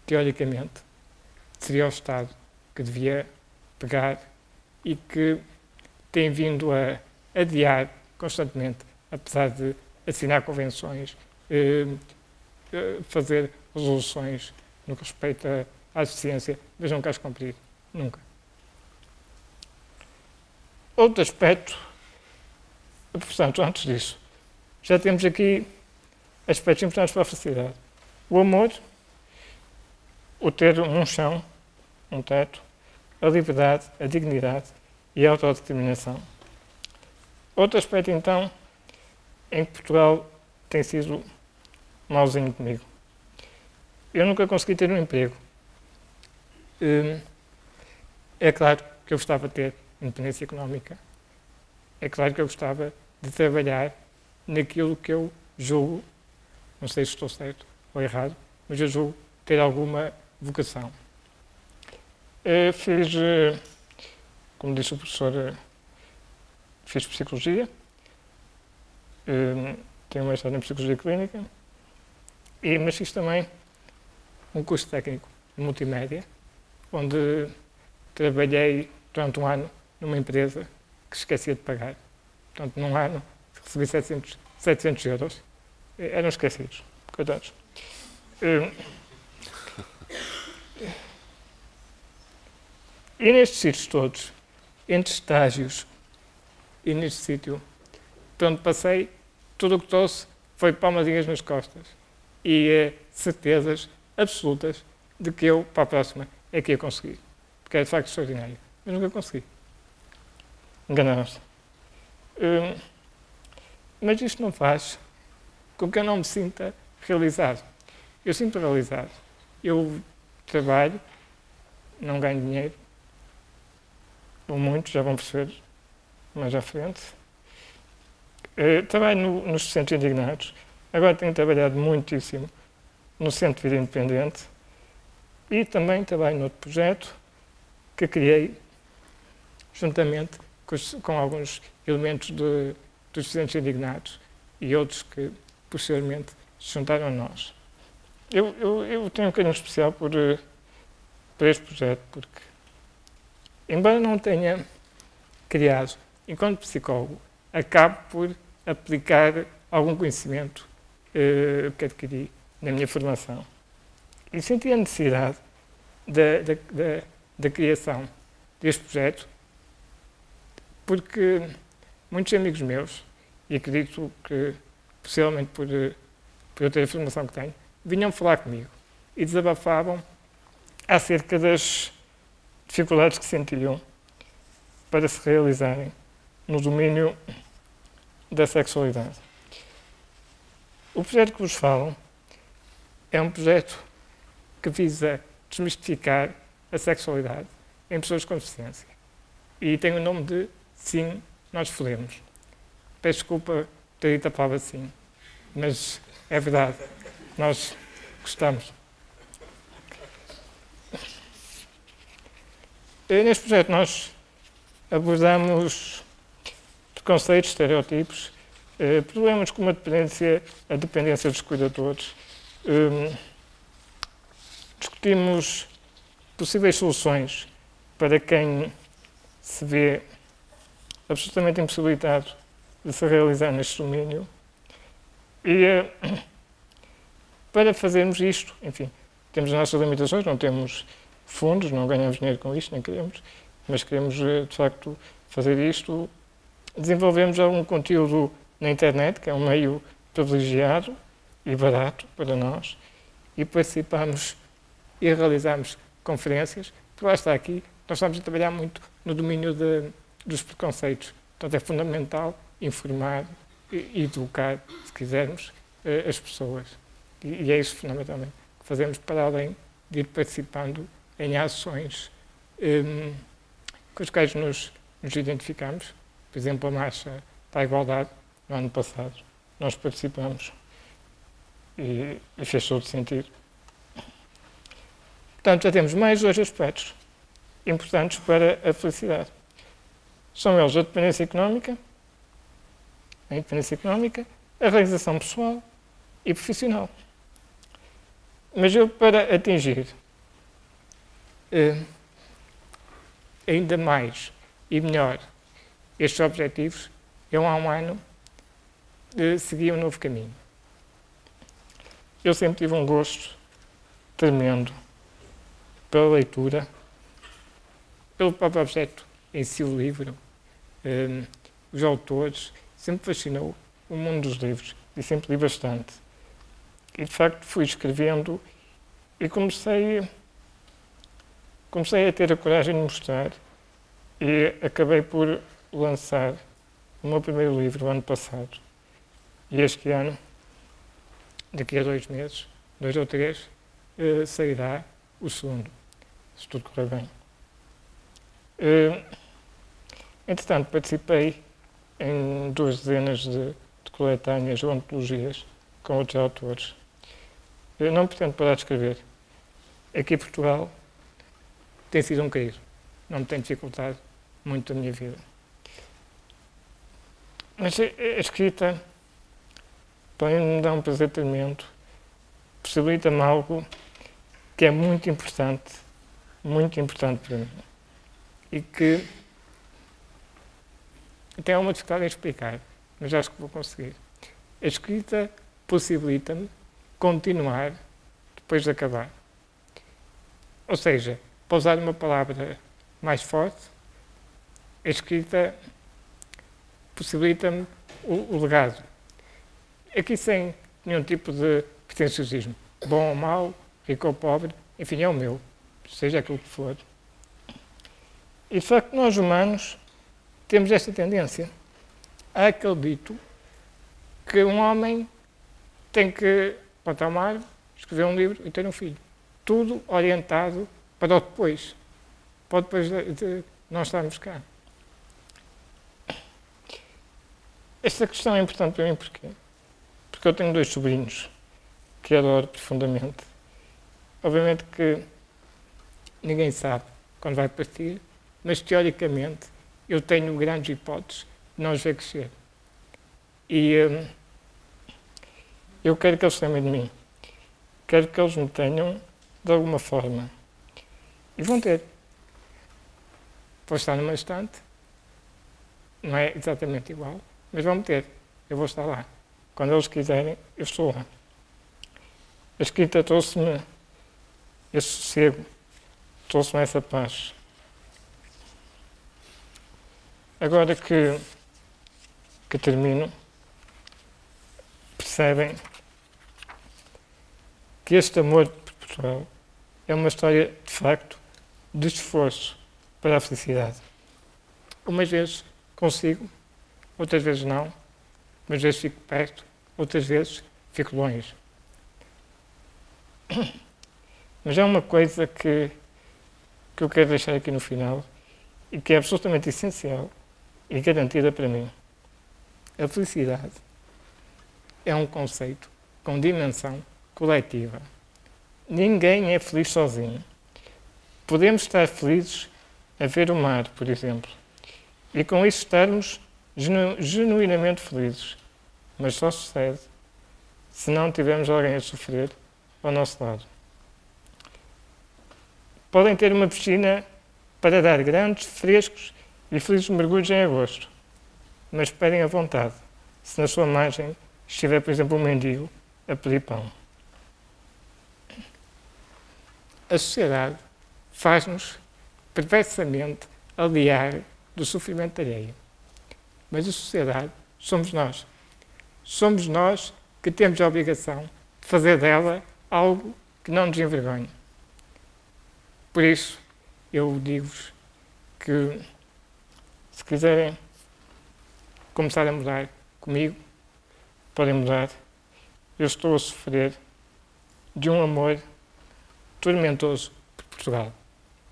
teoricamente, seria o Estado que devia pegar e que tem vindo a adiar constantemente, apesar de assinar convenções, fazer resoluções no que respeita à deficiência, mas não queres cumprir. Nunca. Outro aspecto, portanto, antes disso, já temos aqui aspectos importantes para a felicidade. O amor, o ter um chão, um teto, a liberdade, a dignidade e a autodeterminação. Outro aspecto, então, em que Portugal tem sido mauzinho comigo. Eu nunca consegui ter um emprego. É claro que eu gostava de ter independência económica. É claro que eu gostava de trabalhar naquilo que eu julgo, não sei se estou certo ou errado, mas eu julgo ter alguma vocação. Fiz, como disse o professor, fiz psicologia, tenho uma mestrado em psicologia clínica, mas fiz também um curso técnico de multimédia, onde trabalhei durante um ano numa empresa que esquecia de pagar. Portanto, num ano recebi 700 euros. Eram esquecidos, coitados. E nestes sítios todos, entre estágios e neste sítio, por onde passei, tudo o que trouxe foi palmadinhas nas costas e certezas absolutas de que eu, para a próxima, é que ia conseguir. Porque é de facto extraordinário. Mas nunca consegui. Enganaram-se. Mas isto não faz com que eu não me sinta realizado. Eu sinto realizado. Eu trabalho, não ganho dinheiro, ou muito, já vão perceber mais à frente. Trabalho nos centros indignados. Agora tenho trabalhado muitíssimo no Centro de Vida Independente e também trabalho noutro projeto que criei juntamente com alguns elementos dos deficientes indignados e outros que posteriormente se juntaram a nós. Eu tenho um carinho especial por este projeto porque, embora não tenha criado, enquanto psicólogo, acabo por aplicar algum conhecimento que adquiri na minha formação. E senti a necessidade da criação deste projeto porque muitos amigos meus, e acredito que, possivelmente por eu ter a formação que tenho, vinham falar comigo e desabafavam acerca das dificuldades que sentiam para se realizarem no domínio da sexualidade. O projeto que vos falo é um projeto que visa desmistificar a sexualidade em pessoas com deficiência. E tem o nome de Sim, Nós Podemos. Peço desculpa por ter dito a palavra sim, mas é verdade, nós gostamos. Neste projeto nós abordamos preconceitos, estereótipos, problemas como a dependência dos cuidadores. Discutimos possíveis soluções para quem se vê absolutamente impossibilitado de se realizar neste domínio. E para fazermos isto, enfim, temos as nossas limitações, não temos fundos, não ganhamos dinheiro com isto, nem queremos, mas queremos, de facto, fazer isto. Desenvolvemos algum conteúdo na internet, que é um meio privilegiado e barato para nós, e participamos e realizamos conferências, porque lá está aqui, nós estamos a trabalhar muito no domínio dos preconceitos. Portanto, é fundamental informar e educar, se quisermos, as pessoas. E é isso, fundamentalmente, que fazemos para além de ir participando em ações com as quais nos identificamos. Por exemplo, a Marcha para a Igualdade, no ano passado, nós participamos e fez todo sentido. Portanto, já temos mais 2 aspectos importantes para a felicidade. São eles a independência económica, a realização pessoal e profissional. Mas eu, para atingir ainda mais e melhor estes objetivos, eu há um ano segui um novo caminho. Eu sempre tive um gosto tremendo pela leitura, pelo próprio objeto em si, o livro, os autores. Sempre fascinou o mundo dos livros e sempre li bastante. E, de facto, fui escrevendo e comecei a ter a coragem de mostrar e acabei por lançar o meu primeiro livro o ano passado. E este ano, daqui a 2 meses, 2 ou 3, sairá o segundo, se tudo correr bem. Entretanto, participei em 2 dezenas de coletâneas ou antologias com outros autores. Eu não pretendo parar de escrever. Aqui em Portugal tem sido um cair. Não me tem dificultado muito a minha vida. Mas a escrita, para mim, me dá um prazer tremendo. Possibilita-me algo que é muito importante para mim. E que até há uma dificuldade em explicar, mas acho que vou conseguir. A escrita possibilita-me continuar depois de acabar. Ou seja, para usar uma palavra mais forte, a escrita possibilita-me o legado. Aqui sem nenhum tipo de pretenciosismo. Bom ou mau, rico ou pobre, enfim, é o meu, seja aquilo que for. E de facto nós humanos temos esta tendência. Há aquele dito que um homem tem que plantar uma árvore, escrever um livro e ter um filho. Tudo orientado para o depois. Para depois de nós estarmos cá. Esta questão é importante para mim porquê? Porque eu tenho 2 sobrinhos que adoro profundamente. Obviamente que ninguém sabe quando vai partir, mas teoricamente eu tenho grandes hipóteses de não os ver crescer. E eu quero que eles lembrem de mim. Quero que eles me tenham de alguma forma. E vão ter. Vou estar numa estante, não é exatamente igual, mas vão ter. Eu vou estar lá. Quando eles quiserem, eu estou lá. A escrita trouxe-me esse sossego, trouxe-me essa paz. Agora que termino, percebem que este amor por Portugal é uma história, de facto, de esforço para a felicidade. Umas vezes consigo, outras vezes não, umas vezes fico perto, outras vezes fico longe. Mas há uma coisa que eu quero deixar aqui no final e que é absolutamente essencial e garantida para mim. A felicidade é um conceito com dimensão coletiva. Ninguém é feliz sozinho. Podemos estar felizes a ver o mar, por exemplo, e com isso estarmos genuinamente felizes, mas só sucede se não tivermos alguém a sofrer ao nosso lado. Podem ter uma piscina para dar grandes, frescos e felizes mergulhos em agosto, mas esperem à vontade, se na sua margem estiver, por exemplo, um mendigo a pedir pão. A sociedade faz-nos perversamente aliar do sofrimento alheio. Mas a sociedade somos nós. Somos nós que temos a obrigação de fazer dela algo que não nos envergonhe. Por isso, eu digo-vos que, se quiserem começar a mudar comigo, podem mudar. Eu estou a sofrer de um amor tormentoso por Portugal.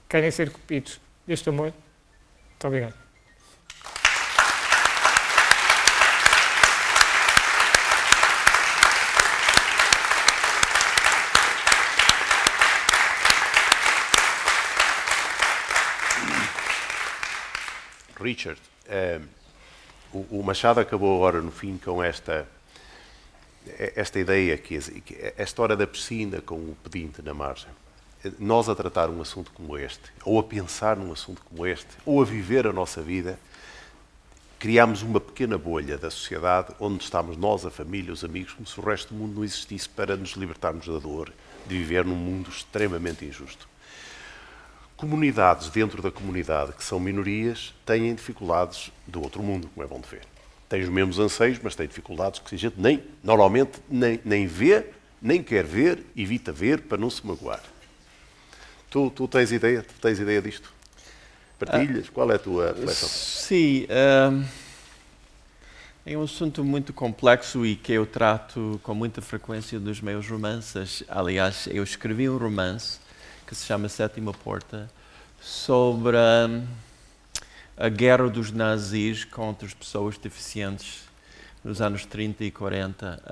Querem ser cupidos deste amor? Muito obrigado. Richard, o Machado acabou agora no fim com esta ideia, que a história da piscina com o pedinte na margem. Nós a tratar um assunto como este, ou a pensar num assunto como este, ou a viver a nossa vida, criamos uma pequena bolha da sociedade onde estamos nós, a família, os amigos, como se o resto do mundo não existisse para nos libertarmos da dor de viver num mundo extremamente injusto. Comunidades dentro da comunidade, que são minorias, têm dificuldades do outro mundo, como é bom de ver. Têm os mesmos anseios, mas têm dificuldades que a gente normalmente nem vê, nem quer ver, evita ver para não se magoar. Tu tens ideia disto? Partilhas? Qual é a tua reflexão? Sim, é um assunto muito complexo e que eu trato com muita frequência nos meus romances. Aliás, eu escrevi um romance que se chama Sétima Porta, sobre a guerra dos nazis contra as pessoas deficientes nos anos 30 e 40,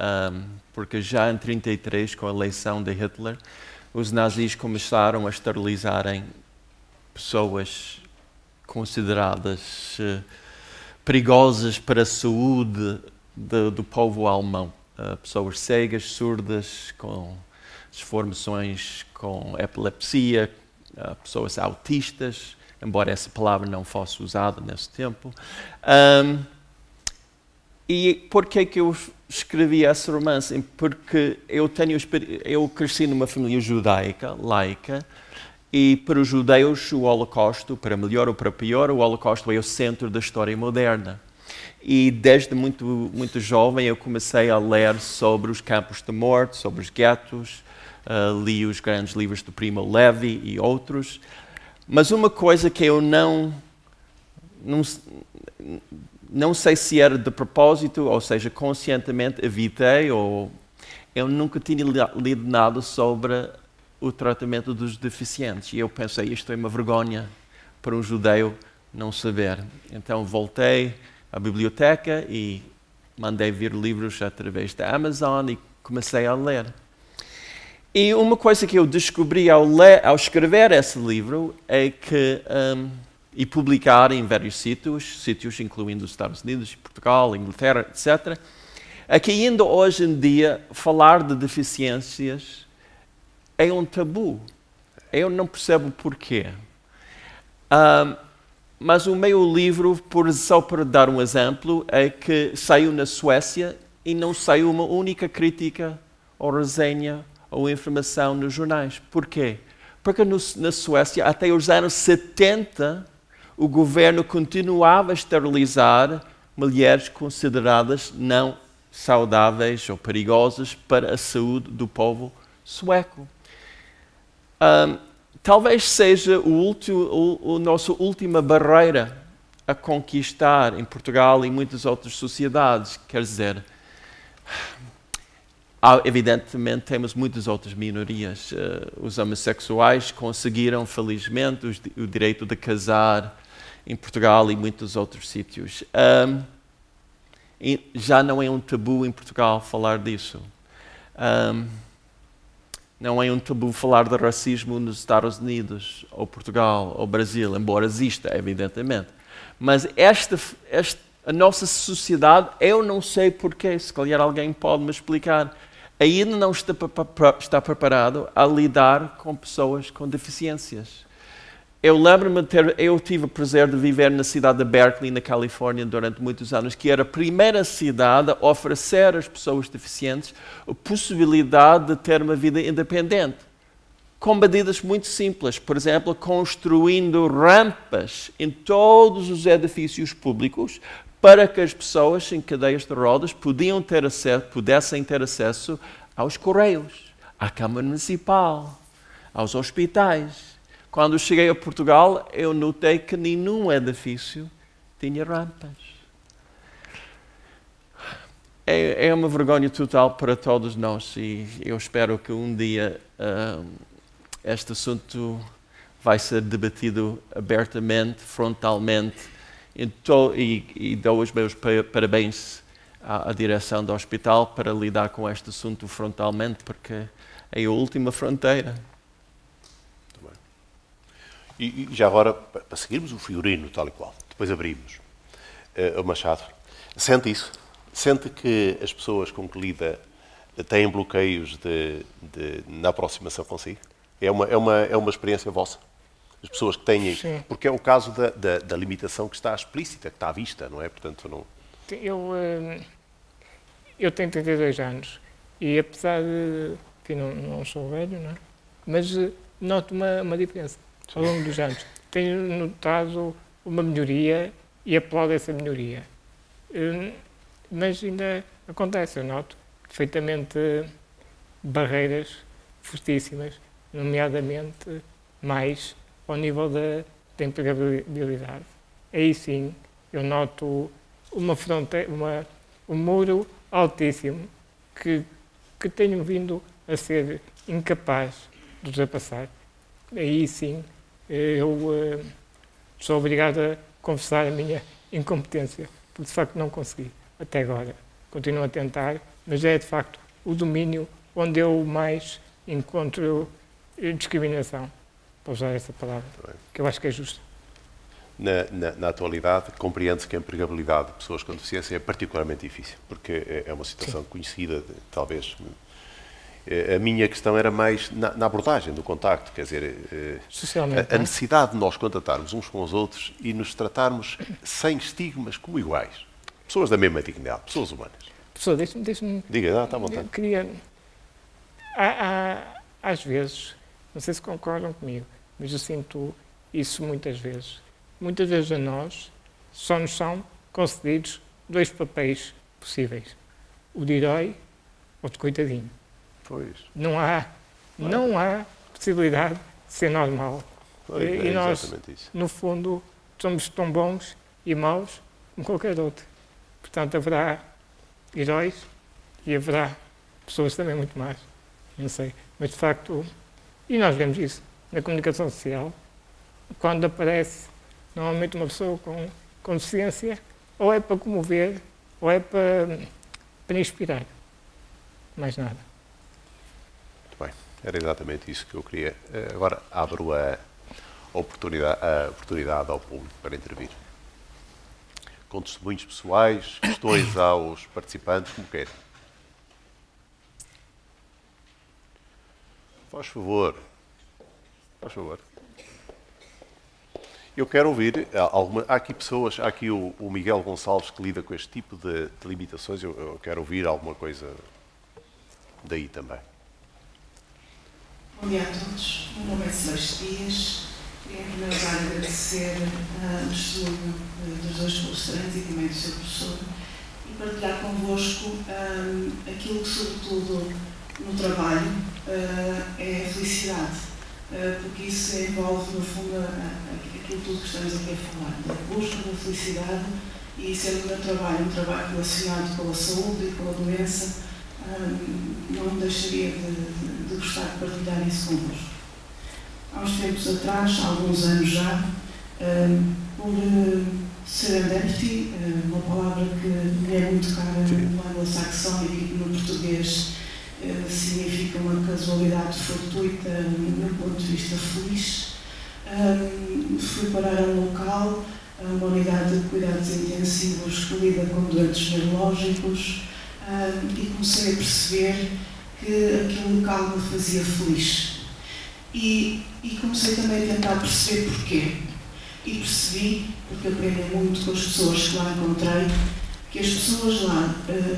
porque já em 33, com a eleição de Hitler, os nazis começaram a esterilizarem pessoas consideradas perigosas para a saúde do povo alemão. Pessoas cegas, surdas, com desformações, com epilepsia, pessoas autistas, embora essa palavra não fosse usada nesse tempo. E por que eu escrevi esse romance? Porque eu cresci numa família judaica, laica, e para os judeus o Holocausto, para melhor ou para pior, o Holocausto é o centro da história moderna. E desde muito jovem eu comecei a ler sobre os campos de morte, sobre os guetos, li os grandes livros do Primo Levi e outros. Mas uma coisa que eu não sei se era de propósito, ou seja, conscientemente evitei, ou eu nunca tinha lido nada sobre o tratamento dos deficientes. E eu pensei, isto é uma vergonha para um judeu não saber. Então voltei à biblioteca e mandei vir livros através da Amazon e comecei a ler. E uma coisa que eu descobri ao escrever esse livro é que, e publicar em vários sítios incluindo os Estados Unidos, Portugal, Inglaterra, etc., é que ainda hoje em dia falar de deficiências é um tabu. Eu não percebo porquê. Mas o meu livro, só para dar um exemplo, é que saiu na Suécia e não saiu uma única crítica ou resenha ou informação nos jornais. Porquê? Porque na Suécia, até os anos 70, o governo continuava a esterilizar mulheres consideradas não saudáveis ou perigosas para a saúde do povo sueco. Talvez seja a nossa última barreira a conquistar em Portugal e muitas outras sociedades. Quer dizer, evidentemente temos muitas outras minorias. Os homossexuais conseguiram, felizmente, o direito de casar em Portugal e muitos outros sítios. Já não é um tabu em Portugal falar disso. Não é um tabu falar de racismo nos Estados Unidos, ou Portugal, ou Brasil, embora exista, evidentemente. Mas A nossa sociedade, eu não sei porquê, se calhar alguém pode me explicar, ainda não está preparado a lidar com pessoas com deficiências. Eu lembro-me eu tive o prazer de viver na cidade de Berkeley, na Califórnia, durante muitos anos, que era a primeira cidade a oferecer às pessoas deficientes a possibilidade de ter uma vida independente, com medidas muito simples. Por exemplo, construindo rampas em todos os edifícios públicos para que as pessoas em cadeias de rodas pudessem ter acesso aos correios, à Câmara Municipal, aos hospitais. Quando cheguei a Portugal, eu notei que nenhum edifício tinha rampas. É uma vergonha total para todos nós e eu espero que um dia este assunto vai ser debatido abertamente, frontalmente, e dou os meus parabéns à direção do hospital para lidar com este assunto frontalmente, porque é a última fronteira. E já agora, para seguirmos o figurino tal e qual, depois abrimos o Machado, sente isso? Sente que as pessoas com que lida têm bloqueios na aproximação consigo? É uma experiência vossa? As pessoas que têm... Sim. Porque é o caso da limitação que está explícita, que está à vista, não é? Portanto, não... Eu tenho 32 anos e apesar de que não sou velho, não é? Mas noto uma diferença ao longo dos anos. Tenho notado uma melhoria e aplaudo essa melhoria. Mas ainda acontece, eu noto perfeitamente barreiras fortíssimas, nomeadamente mais ao nível da empregabilidade. Aí sim eu noto uma fronteira, um muro altíssimo que tenho vindo a ser incapaz de ultrapassar. Aí sim eu sou obrigado a confessar a minha incompetência, porque de facto não consegui até agora. Continuo a tentar, mas é de facto o domínio onde eu mais encontro discriminação, para usar essa palavra, que eu acho que é justa. Na atualidade, compreende-se que a empregabilidade de pessoas com deficiência é particularmente difícil, porque é uma situação conhecida, talvez. A minha questão era mais na abordagem do contacto, quer dizer, socialmente, a necessidade de nós contatarmos uns com os outros e nos tratarmos sem estigmas como iguais. Pessoas da mesma dignidade, pessoas humanas. Professor, deixe-me... Diga, está à vontade. Eu queria... Às vezes, não sei se concordam comigo, mas eu sinto isso muitas vezes. Muitas vezes a nós só nos são concedidos dois papéis possíveis. O de herói ou de coitadinho. Pois. Não há possibilidade de ser normal. E nós, no fundo, somos tão bons e maus como qualquer outro. Portanto, haverá heróis e haverá pessoas também muito más. Não sei. Mas, de facto, e nós vemos isso na comunicação social, quando aparece normalmente uma pessoa com deficiência, ou é para comover, ou é para inspirar. Mais nada. Muito bem. Era exatamente isso que eu queria. Agora abro a oportunidade ao público para intervir. Com testemunhos pessoais, questões aos participantes, como queiram. Faz favor. Faz favor. Eu quero ouvir há aqui pessoas, há aqui o Miguel Gonçalves que lida com este tipo de limitações. Eu quero ouvir alguma coisa daí também. Bom dia a todos. Meu nome é Celeste Dias. Queria, em primeiro lugar, agradecer o estudo dos dois palestrantes e também do seu professor e partilhar convosco aquilo que, sobretudo, no trabalho é a felicidade, porque isso envolve, no fundo, aquilo tudo que estamos aqui a falar, a busca da felicidade e, sendo o meu trabalho um trabalho relacionado com a saúde e com a doença, não deixaria de gostar de partilhar isso convosco. Há uns tempos atrás, há alguns anos já, por serendipity, uma palavra que me é muito cara no anglo-saxão e no português significa uma casualidade fortuita, no meu ponto de vista feliz. Fui parar a um local uma unidade de cuidados intensivos que lida com doentes neurológicos, e comecei a perceber que aquele local me fazia feliz. E comecei também a tentar perceber porquê. E percebi, porque aprendi muito com as pessoas que lá encontrei, que as pessoas lá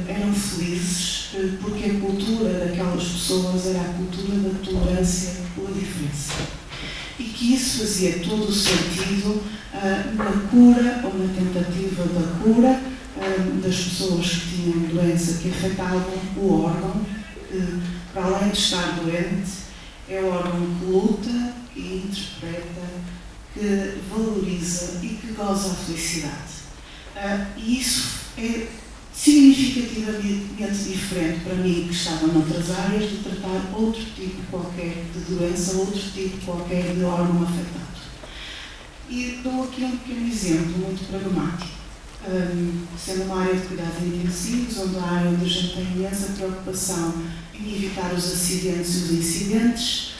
eram felizes porque a cultura daquelas pessoas era a cultura da tolerância pela diferença. E que isso fazia todo o sentido na cura ou na tentativa da cura das pessoas que tinham doença que afetavam o órgão, que, para além de estar doente, é o órgão que luta, que interpreta, que valoriza e que goza a felicidade. E isso é significativamente diferente para mim, que estava noutras áreas, de tratar outro tipo qualquer de doença, outro tipo qualquer de órgão afetado. E dou aqui um pequeno exemplo, muito pragmático. Sendo uma área de cuidados intensivos, onde a área onde a gente tem imensa preocupação em evitar os acidentes e os incidentes,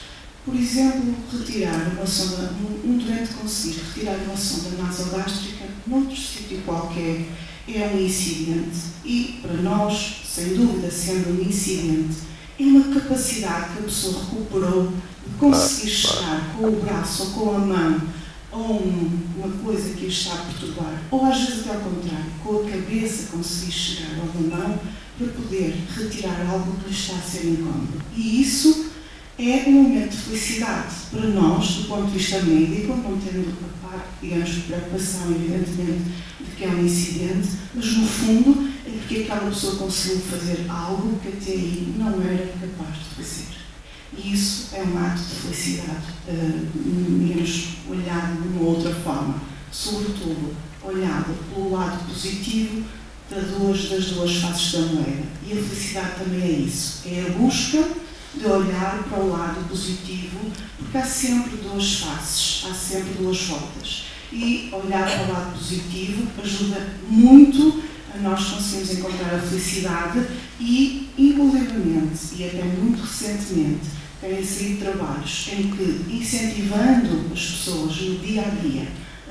por exemplo, retirar uma sonda, um doente conseguir retirar uma sonda nasogástrica noutro sítio qualquer é um incidente e, para nós, sem dúvida, sendo um incidente, é uma capacidade que a pessoa recuperou de conseguir chegar com o braço ou com a mão a uma coisa que a está a perturbar, ou às vezes até ao contrário, com a cabeça conseguir chegar ao mão para poder retirar algo que lhe está a ser incómodo. E isso é um momento de felicidade para nós, do ponto de vista médico, não tendo a parte, digamos, de preocupação, evidentemente, de que é um incidente, mas no fundo é porque aquela pessoa conseguiu fazer algo que até aí não era capaz de fazer. E isso é um ato de felicidade, digamos, olhado de uma outra forma, sobretudo olhado pelo lado positivo das duas faces da moeda. E a felicidade também é isso, é a busca de olhar para o lado positivo, porque há sempre duas faces, há sempre duas voltas. E olhar para o lado positivo ajuda muito a nós conseguirmos encontrar a felicidade e, inclusivamente, e até muito recentemente, têm saído trabalhos em que, incentivando as pessoas no dia a dia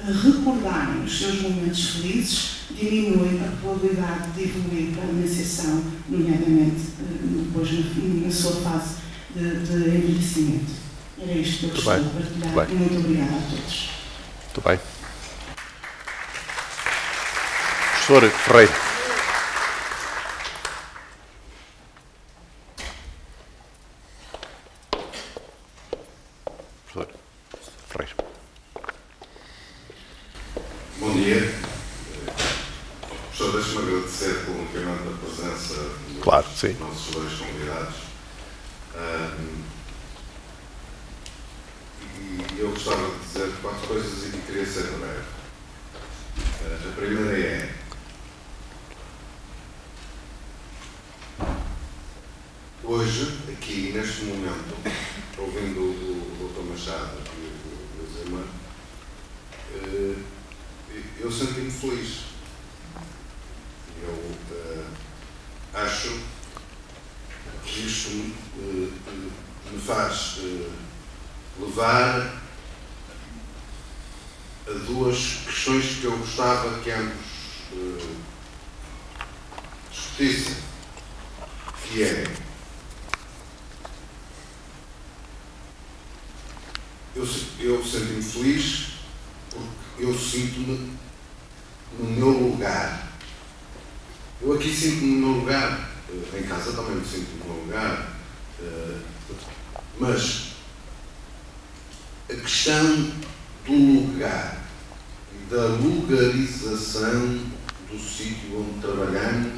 a recordarem os seus momentos felizes, diminuem a probabilidade de evoluir para a emancipação, nomeadamente depois na sua fase de envelhecimento. Era isto que eu gostaria de partilhar. Muito obrigada a todos. Muito bem. Professora Ferreira. Professora Ferreira. Bom dia. Professor, deixe-me agradecer publicamente a presença dos nossos dois convidados. E eu gostava de dizer 4 coisas e queria ser breve. A primeira é: hoje, aqui, neste momento, ouvindo o Dr. Machado e o Zema, eu senti-me feliz. Eu acho que isto me faz levar a 2 questões que eu gostava que ambos discutissem, que é: eu senti-me feliz porque eu sinto-me no meu lugar. Eu aqui sinto-me no meu lugar, em casa também me sinto no meu lugar, mas a questão do lugar e da lugarização do sítio onde trabalhamos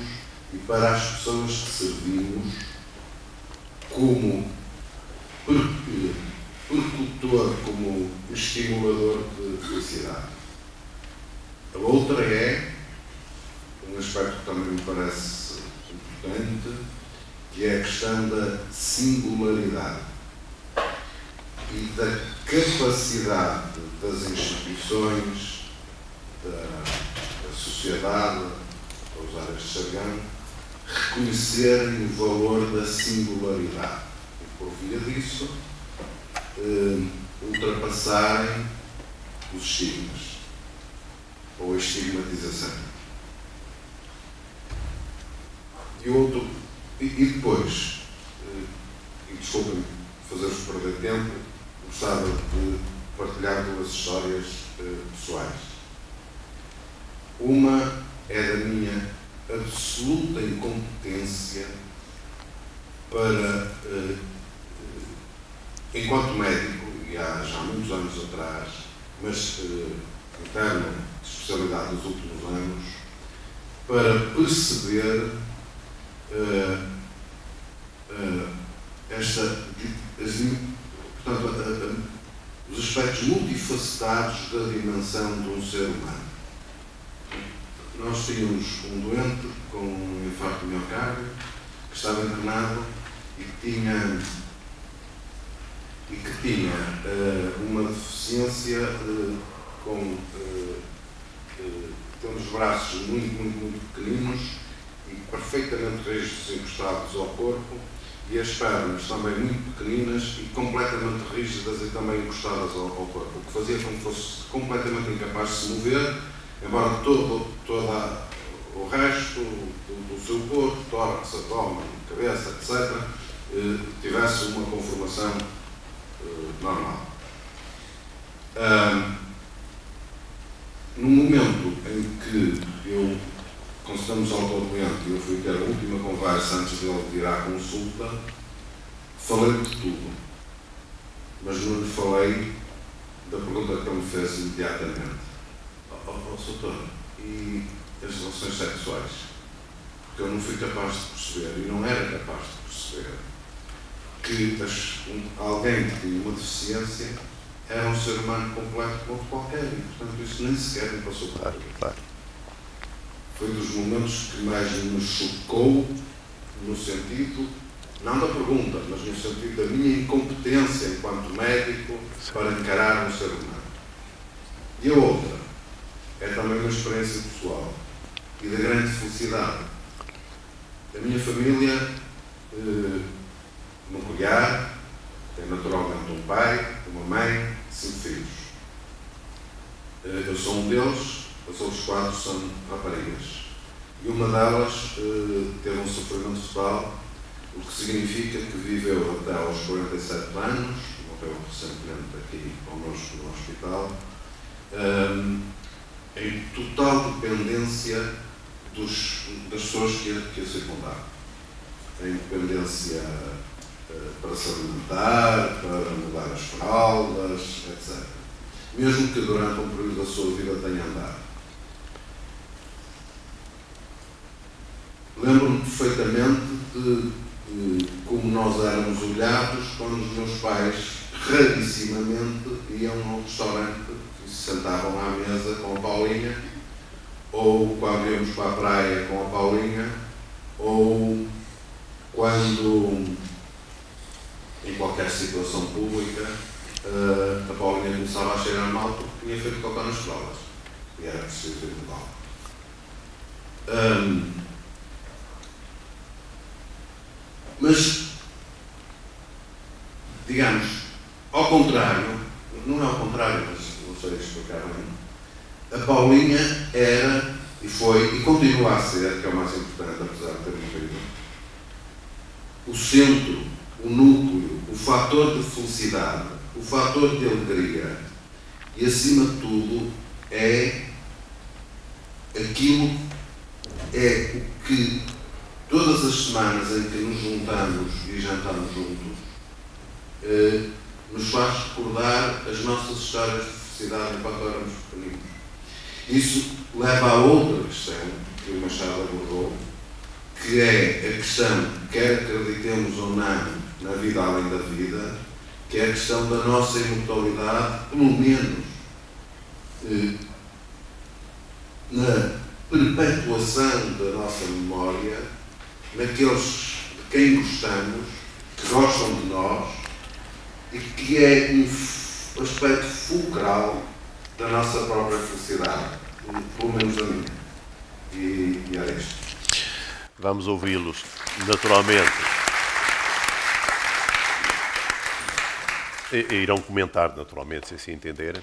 e para as pessoas que servimos como percutor, como estimulador de felicidade. A outra é um aspecto que também me parece importante, que é a questão da singularidade e da capacidade das instituições, da sociedade, para usar este jargão, reconhecerem o valor da singularidade e, por via disso, ultrapassarem os estigmas. ou a estigmatização. E depois, e desculpem fazer-vos perder tempo, gostava de partilhar duas histórias pessoais. Uma é da minha absoluta incompetência para, enquanto médico, e há já muitos anos atrás, mas interno de especialidade dos últimos anos, para perceber os aspectos multifacetados da dimensão de um ser humano. Nós tínhamos um doente com um infarto de miocárdio que estava internado e que tinha uma deficiência tendo os braços muito pequeninos e perfeitamente rígidos encostados ao corpo, e as pernas também muito pequeninas e completamente rígidas e também encostadas ao corpo, o que fazia com que fosse completamente incapaz de se mover, embora todo o resto do seu corpo, tórax, abdômen, cabeça, etc., tivesse uma conformação normal. No momento em que consultamos ao doente e eu fui ter a última conversa antes dele vir à consulta, falei de tudo, mas não lhe falei da pergunta que ele me fez imediatamente. Doutor, e as relações sexuais? Porque eu não fui capaz de perceber, e não era capaz de perceber, que alguém que tinha uma deficiência era um ser humano completo como outro qualquer, e portanto isso nem sequer me passou por aqui. Claro. Foi dos momentos que mais me chocou, no sentido, não da pergunta, mas no sentido da minha incompetência enquanto médico para encarar um ser humano. E a outra é também uma experiência pessoal e de grande felicidade. A minha família nuclear tem naturalmente um pai, uma mãe, 5 filhos. Eu sou um deles, os outros 4 são raparigas. E uma delas teve um sofrimento total, o que significa que viveu até aos 47 anos, morreu recentemente aqui connosco no hospital, em total dependência das pessoas que a circundavam. Em dependência para se alimentar, para mudar as fraldas, etc. Mesmo que durante um período da sua vida tenha andado. Lembro-me perfeitamente de como nós éramos olhados quando os meus pais rarissimamente iam a um restaurante e se sentavam à mesa com a Paulinha, ou quando íamos para a praia com a Paulinha, ou quando, em qualquer situação pública, a Paulinha começava a cheirar mal porque tinha feito cocô nas fraldas. E era preciso ir mudá-la. Mas, digamos, ao contrário, não é ao contrário, mas não sei explicar bem, a Paulinha era, e foi, e continua a ser, que é o mais importante, apesar de ter morrido, o centro, o núcleo, o fator de felicidade, o fator de alegria, e acima de tudo é aquilo, é o que todas as semanas em que nos juntamos e jantamos juntos nos faz recordar as nossas histórias de felicidade enquanto éramos pequeninos. Isso leva a outra questão que o Machado abordou, que é a questão, quer acreditemos ou não na vida além da vida, que é a questão da nossa imortalidade, pelo menos na perpetuação da nossa memória naqueles de quem gostamos, que gostam de nós, e que é um aspecto fulcral da nossa própria felicidade, pelo menos da minha. E era isto. Vamos ouvi-los, naturalmente. E irão comentar, naturalmente, se assim entenderem.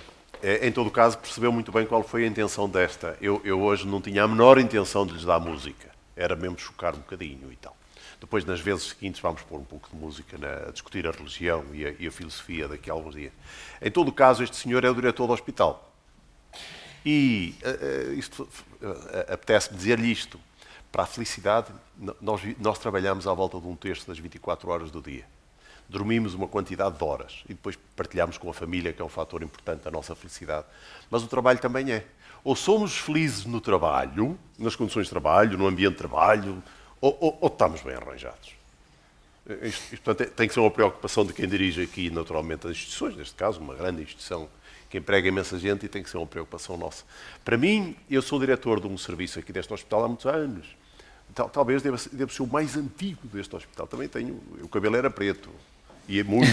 em todo o caso, percebeu muito bem qual foi a intenção desta. Eu hoje não tinha a menor intenção de lhes dar música. Era mesmo chocar um bocadinho e tal. Depois, nas vezes seguintes, vamos pôr um pouco de música a discutir a religião e a filosofia daqui a alguns dias. Em todo o caso, este senhor é o diretor do hospital. E apetece-me dizer-lhe isto. Para a felicidade, nós trabalhamos à volta de 1/3 das 24 horas do dia. Dormimos uma quantidade de horas e depois partilhamos com a família, que é um fator importante da nossa felicidade. Mas o trabalho também é. Ou somos felizes no trabalho, nas condições de trabalho, no ambiente de trabalho, ou estamos bem arranjados. Isto, portanto, tem que ser uma preocupação de quem dirige aqui, naturalmente, as instituições, neste caso, uma grande instituição que emprega imensa gente, e tem que ser uma preocupação nossa. Para mim, eu sou diretor de um serviço aqui deste hospital há muitos anos. Talvez deva ser o mais antigo deste hospital. Também tenho... O cabelo era preto. E é muito.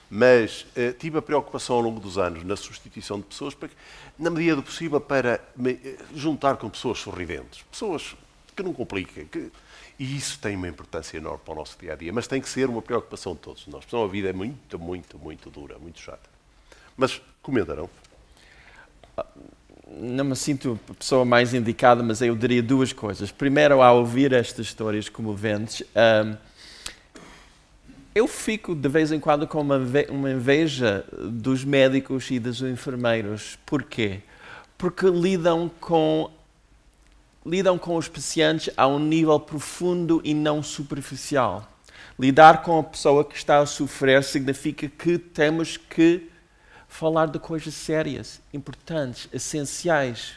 Mas tive a preocupação ao longo dos anos na substituição de pessoas, para que, na medida do possível, para me juntar com pessoas sorridentes. Pessoas que não compliquem. E isso tem uma importância enorme para o nosso dia-a-dia. Mas tem que ser uma preocupação de todos nós. Porque a vida é muito, muito, muito dura, muito chata. Mas comentarão. Não me sinto a pessoa mais indicada, mas eu diria duas coisas. Primeiro, ao ouvir estas histórias comoventes, eu fico de vez em quando com uma inveja dos médicos e dos enfermeiros. Porquê? Porque lidam com os pacientes a um nível profundo e não superficial. Lidar com a pessoa que está a sofrer significa que temos que falar de coisas sérias, importantes, essenciais.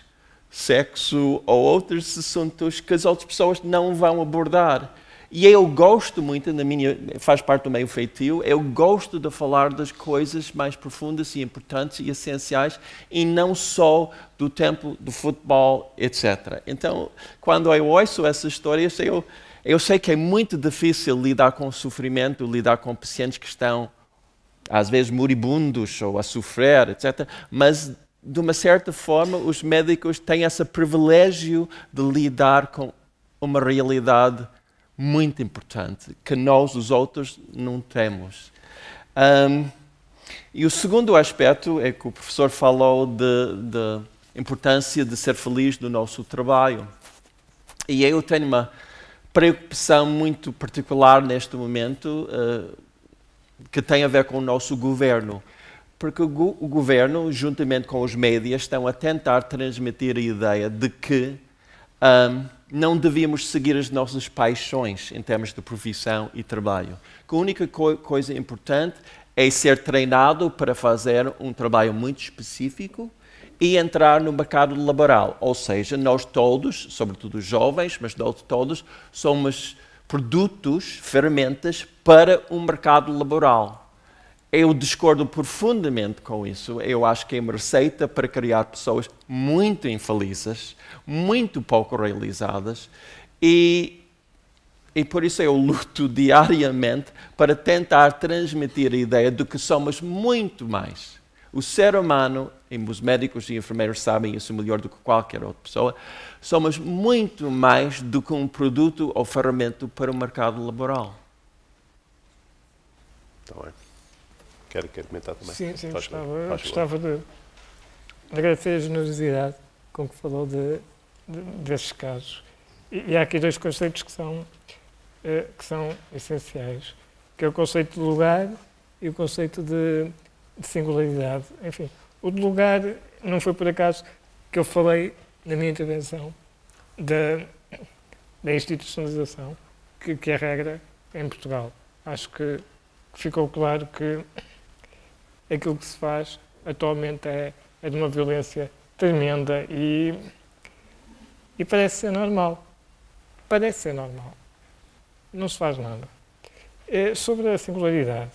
Sexo ou outros assuntos que as outras pessoas não vão abordar. E eu gosto muito, faz parte do meu feitio, eu gosto de falar das coisas mais profundas e importantes e essenciais e não só do tempo do futebol, etc. Então, quando eu ouço essas histórias, eu sei que é muito difícil lidar com o sofrimento, lidar com pacientes que estão, às vezes, moribundos ou a sofrer, etc. Mas, de uma certa forma, os médicos têm esse privilégio de lidar com uma realidade muito importante, que nós, os outros, não temos. E o segundo aspecto é que o professor falou da importância de ser feliz no nosso trabalho. E eu tenho uma preocupação muito particular neste momento, que tem a ver com o nosso governo. Porque o governo, juntamente com os médias, estão a tentar transmitir a ideia de que não devíamos seguir as nossas paixões em termos de profissão e trabalho. Que a única coisa importante é ser treinado para fazer um trabalho muito específico e entrar no mercado laboral. Ou seja, nós todos, sobretudo os jovens, mas nós todos, somos produtos, ferramentas para um mercado laboral. Eu discordo profundamente com isso. Eu acho que é uma receita para criar pessoas muito infelizes, muito pouco realizadas, e por isso eu luto diariamente para tentar transmitir a ideia de que somos muito mais. O ser humano, e os médicos e enfermeiros sabem isso melhor do que qualquer outra pessoa, somos muito mais do que um produto ou ferramenta para o mercado laboral. Está bem. Quero comentar também. Sim, gostava de agradecer a generosidade com que falou desses casos. E há aqui dois conceitos que são essenciais, que é o conceito de lugar e o conceito de singularidade. Enfim, o de lugar não foi por acaso que eu falei na minha intervenção da institucionalização, que é a regra em Portugal. Acho que ficou claro que aquilo que se faz atualmente é de uma violência tremenda e parece ser normal. Parece ser normal. Não se faz nada. Sobre a singularidade,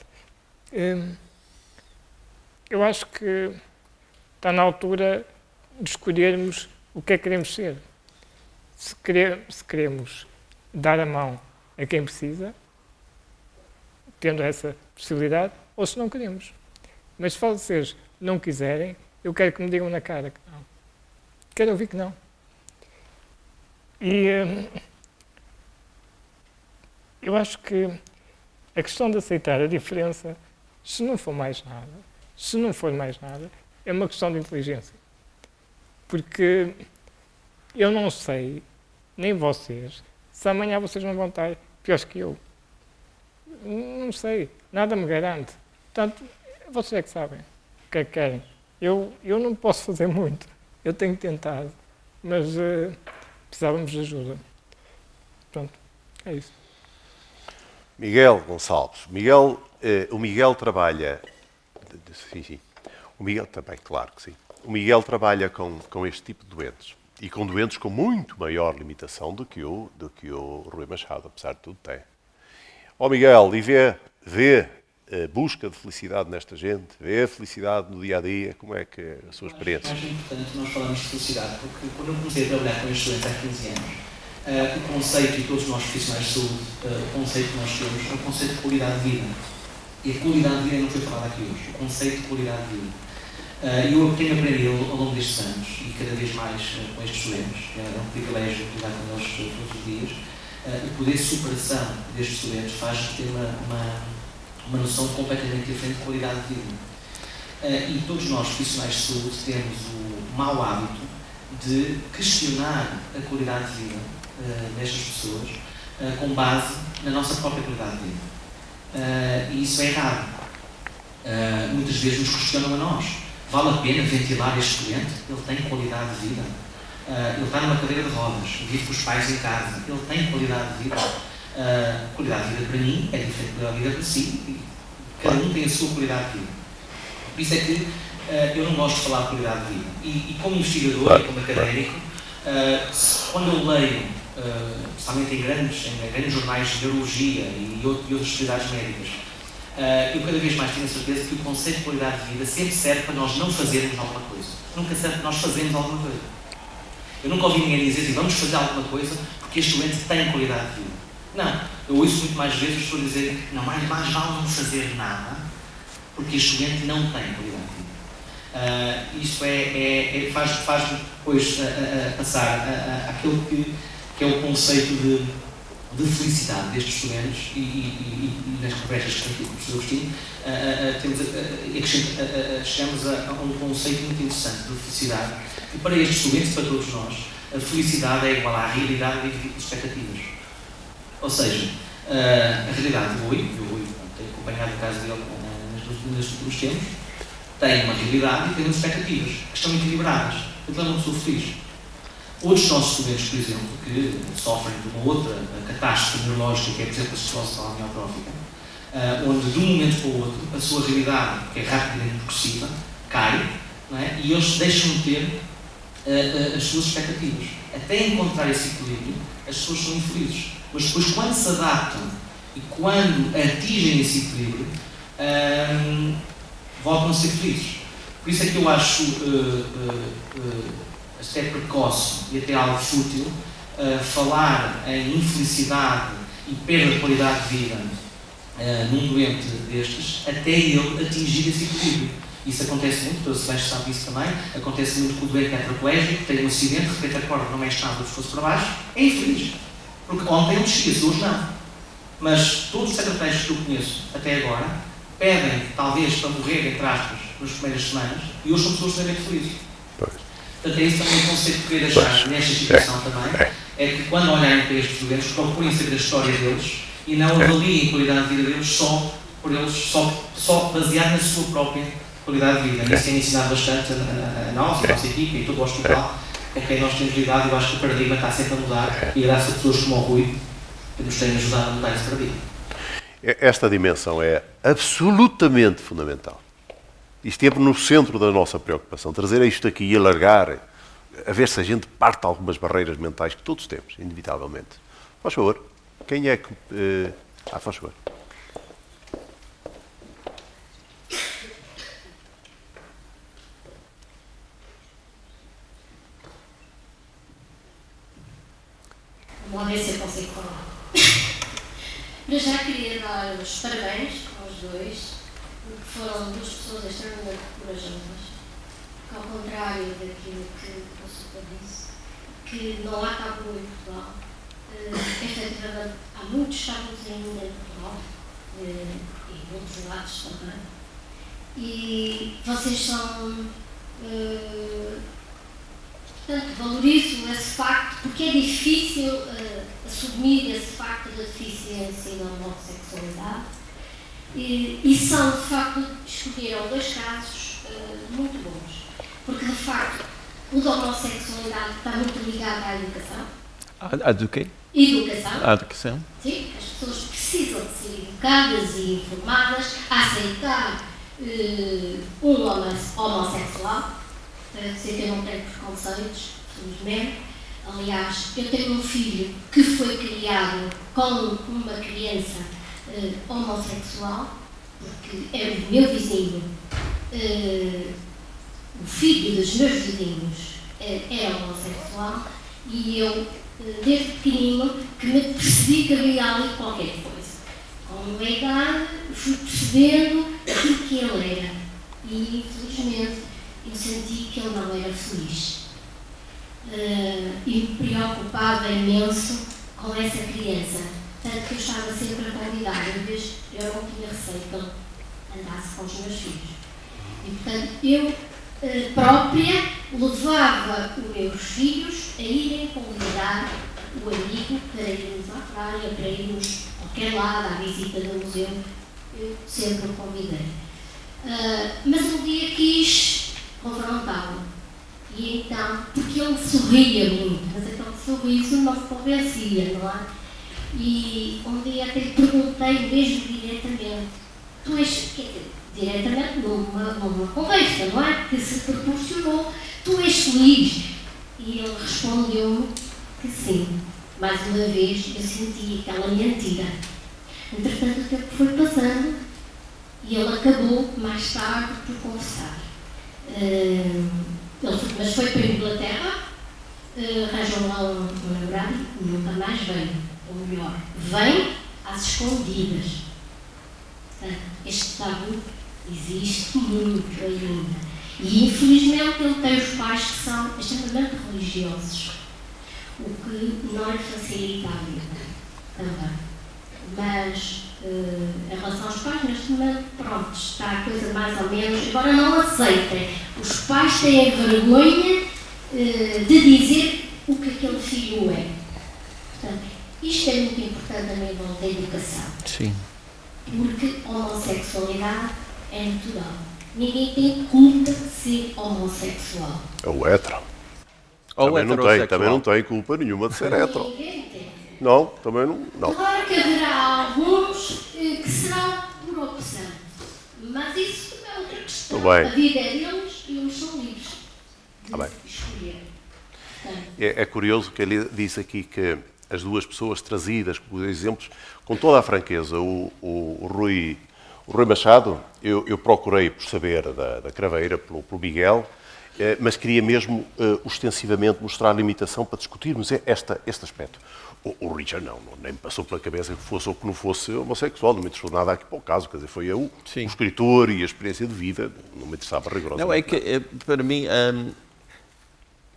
eu acho que está na altura de escolhermos o que é que queremos ser. Se queremos dar a mão a quem precisa, tendo essa possibilidade, ou se não queremos. Mas se vocês não quiserem, eu quero que me digam na cara que não. Quero ouvir que não. E eu acho que a questão de aceitar a diferença, se não for mais nada, é uma questão de inteligência. Porque eu não sei, nem vocês, se amanhã vocês não vão estar piores que eu. Não sei, nada me garante. Portanto, vocês é que sabem o que é que querem. Eu não posso fazer muito, eu tenho tentado, mas precisávamos de ajuda. Pronto, é isso. Miguel Gonçalves. O Miguel trabalha... Sim. O Miguel também, claro que sim. O Miguel trabalha com este tipo de doentes. E com doentes com muito maior limitação do que o Rui Machado, apesar de tudo, tem. Miguel, e vê a busca de felicidade nesta gente, vê a felicidade no dia-a-dia, como é que é a sua experiência? Eu acho importante nós falarmos de felicidade, porque quando eu comecei a trabalhar com estes doentes há 15 anos, o conceito, e todos nós profissionais de saúde, o conceito que nós temos é o conceito de qualidade de vida. E a qualidade de vida não foi falada aqui hoje, o conceito de qualidade de vida. Eu tenho aprendido ao longo destes anos, e cada vez mais com estes doentes, é um privilégio lidar com eles todos os dias, o poder de superação destes doentes faz ter uma noção completamente diferente de qualidade de vida. E todos nós, profissionais de saúde, temos o mau hábito de questionar a qualidade de vida destas pessoas com base na nossa própria qualidade de vida. E isso é errado. Muitas vezes nos questionam a nós. Vale a pena ventilar este doente? Ele tem qualidade de vida? Ele está numa cadeira de rodas, vive com os pais em casa, ele tem qualidade de vida? Qualidade de vida para mim é diferente da vida para si, e cada um tem a sua qualidade de vida. Por isso é que eu não gosto de falar de qualidade de vida. E como investigador e como académico, quando eu leio, especialmente em grandes jornais de neurologia e outras especialidades médicas, eu cada vez mais tenho a certeza que o conceito de qualidade de vida sempre serve para nós não fazermos alguma coisa. Nunca serve para nós fazermos alguma coisa. Eu nunca ouvi ninguém dizer assim, vamos fazer alguma coisa porque este doente tem qualidade de vida. Não. Eu ouço muito mais vezes as pessoas dizerem, não, mais vale não fazer nada porque este doente não tem qualidade de vida. Isto faz depois passar aquilo que é o conceito de felicidade destes estudantes e nas conversas que tive com o professor Agostinho, chegamos a um conceito muito interessante de felicidade, que para estes estudantes, para todos nós, a felicidade é igual à realidade e às expectativas. Ou seja, a realidade do Rui, eu tenho acompanhado o caso dele nos últimos tempos, tem uma realidade e tem umas expectativas que estão equilibradas. Então é uma pessoa feliz. Outros nossos estudantes, por exemplo, que sofrem de uma outra catástrofe neurológica, que é, por exemplo, a esclerose amiotrófica, onde de um momento para o outro a sua realidade, que é rapidamente progressiva, cai, não é? E eles deixam de ter as suas expectativas. Até encontrar esse equilíbrio, as pessoas são infelizes. Mas depois, quando se adaptam e quando atingem esse equilíbrio, voltam a ser felizes. Por isso é que eu acho até precoce e até algo fútil falar em infelicidade e perda de qualidade de vida num doente destes, até ele atingir esse equilíbrio. Isso acontece muito, todos vocês sabem isso também, acontece muito com o doente tetraplégico, tem um acidente, de repente acorda, não mexe nada, se fosse para baixo, é infeliz. Porque ontem ele mexia-se, hoje não. Mas todos os tetraplégicos que eu conheço até agora pedem, talvez, para morrer, entre aspas, nas primeiras semanas, e hoje são pessoas extremamente felizes. Portanto, é isso também o conceito que queria deixar nesta situação também, é que quando olharem para estes doentes, procurem saber a história deles e não avaliem a qualidade de vida deles só baseado na sua própria qualidade de vida. Isso tem ensinado bastante a nós, a nossa equipe e todo o hospital com quem nós temos lidado. Eu acho que o paradigma está sempre a mudar e graças a pessoas como o Rui que nos têm ajudado a mudar esse paradigma. Esta dimensão é absolutamente fundamental. E esteve no centro da nossa preocupação, trazer isto aqui e alargar, a ver se a gente parte algumas barreiras mentais que todos temos, inevitavelmente. Faz favor. Quem é que... faz favor. Vamos ver se eu consigo falar. Mas já queria dar os parabéns aos dois, porque foram duas pessoas extremamente corajosas, que ao contrário daquilo que o Super disse, que não há tabu em Portugal, efetivamente há muitos tabus ainda em Portugal, e em outros lados também, e vocês são Portanto, valorizo esse facto porque é difícil assumir esse facto da deficiência da homossexualidade e são, de facto, escolheram dois casos muito bons. Porque, de facto, o da homossexualidade está muito ligado à educação. A do quê? Educação. A educação. Sim, as pessoas precisam de ser educadas e informadas a aceitar um homossexual. Para dizer que eu não tenho preconceitos, felizmente. Aliás, eu tenho um filho que foi criado com uma criança homossexual, porque era o meu vizinho, o filho dos meus vizinhos era homossexual, e eu, desde pequenino, que me percebi que havia ali qualquer coisa. Com a idade, fui percebendo aquilo que ele era, e infelizmente eu senti que ele não era feliz. E me preocupava imenso com essa criança, tanto que eu estava sempre a convidar, eu não tinha receio que ele andasse com os meus filhos. E portanto eu própria levava os meus filhos a irem convidar o amigo para irmos à praia, para irmos a qualquer lado, à visita do museu, eu sempre o convidei. Mas um dia quis confrontá-lo. E então, porque ele sorria muito, mas aquele sorriso não se convencia, não é? E um dia até lhe perguntei mesmo diretamente, tu és, diretamente numa conversa, não é? Que se proporcionou, tu és feliz? E ele respondeu-me que sim. Mais uma vez eu senti aquela mentira. Entretanto, o tempo foi passando e ele acabou mais tarde por confessar. Mas foi para a Inglaterra, arranjou lá um namorado e nunca mais veio. Ou melhor, vem às escondidas. Portanto, este tabu existe muito ainda. E infelizmente ele tem os pais que são extremamente religiosos, o que não lhe facilita a vida também. Mas em relação aos pais, neste momento, pronto, está a coisa mais ou menos, embora não aceitem. Os pais têm vergonha de dizer o que aquele filho é. Portanto, isto é muito importante a nível da educação. Sim. Porque a homossexualidade é natural. Ninguém tem culpa de ser homossexual. É o hétero. Ou Também não tem culpa nenhuma de ser hétero. Ninguém tem. Não, também não. Claro que haverá alguns que serão por opção, mas isso é outra questão. Tudo bem. A vida é deles e eles são livres de bem. escolher. É curioso que ele disse aqui que as duas pessoas trazidas como exemplos, com toda a franqueza, o Rui Machado, eu procurei por saber da Craveira, pelo Miguel, mas queria mesmo ostensivamente mostrar a limitação para discutirmos este aspecto. O Richard nem me passou pela cabeça que fosse ou que não fosse homossexual, não me interessou nada aqui para o caso, quer dizer, foi eu, o escritor e a experiência de vida, não me interessava rigorosamente. Não, é que para mim,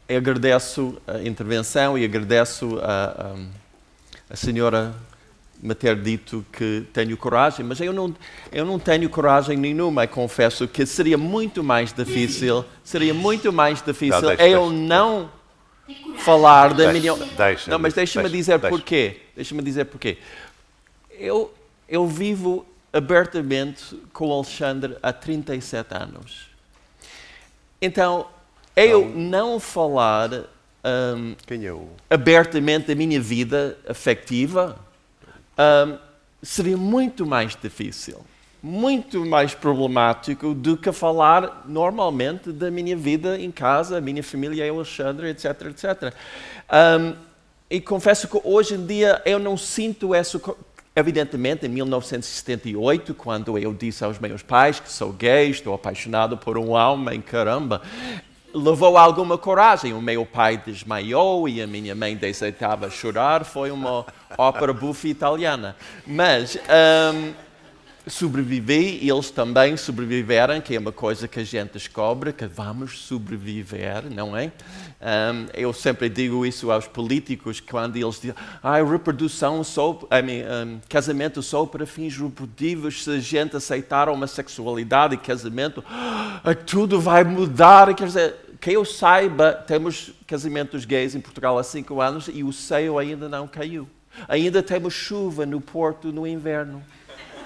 eu agradeço a intervenção e agradeço a senhora me ter dito que tenho coragem, mas eu não tenho coragem nenhuma, confesso que seria muito mais difícil eu não falar da minha... Não, mas deixa-me dizer porquê. Deixa-me dizer porquê. Eu vivo abertamente com o Alexandre há 37 anos. Então, eu não falar abertamente da minha vida afetiva seria muito mais difícil, muito mais problemático do que falar normalmente da minha vida em casa, a minha família, eu, Alexandre, etc, etc. E confesso que hoje em dia eu não sinto isso. Evidentemente, em 1978, quando eu disse aos meus pais que sou gay, estou apaixonado por um homem, caramba, levou alguma coragem. O meu pai desmaiou e a minha mãe desatava a chorar. Foi uma ópera buffa italiana. Mas sobrevivi e eles também sobreviveram, que é uma coisa que a gente descobre, que vamos sobreviver, não é? Eu sempre digo isso aos políticos, quando eles dizem reprodução só, casamento só para fins reprodutivos, se a gente aceitar homossexualidade e casamento, tudo vai mudar. Quer dizer, que eu saiba, temos casamentos gays em Portugal há 5 anos e o céu ainda não caiu. Ainda temos chuva no Porto no inverno.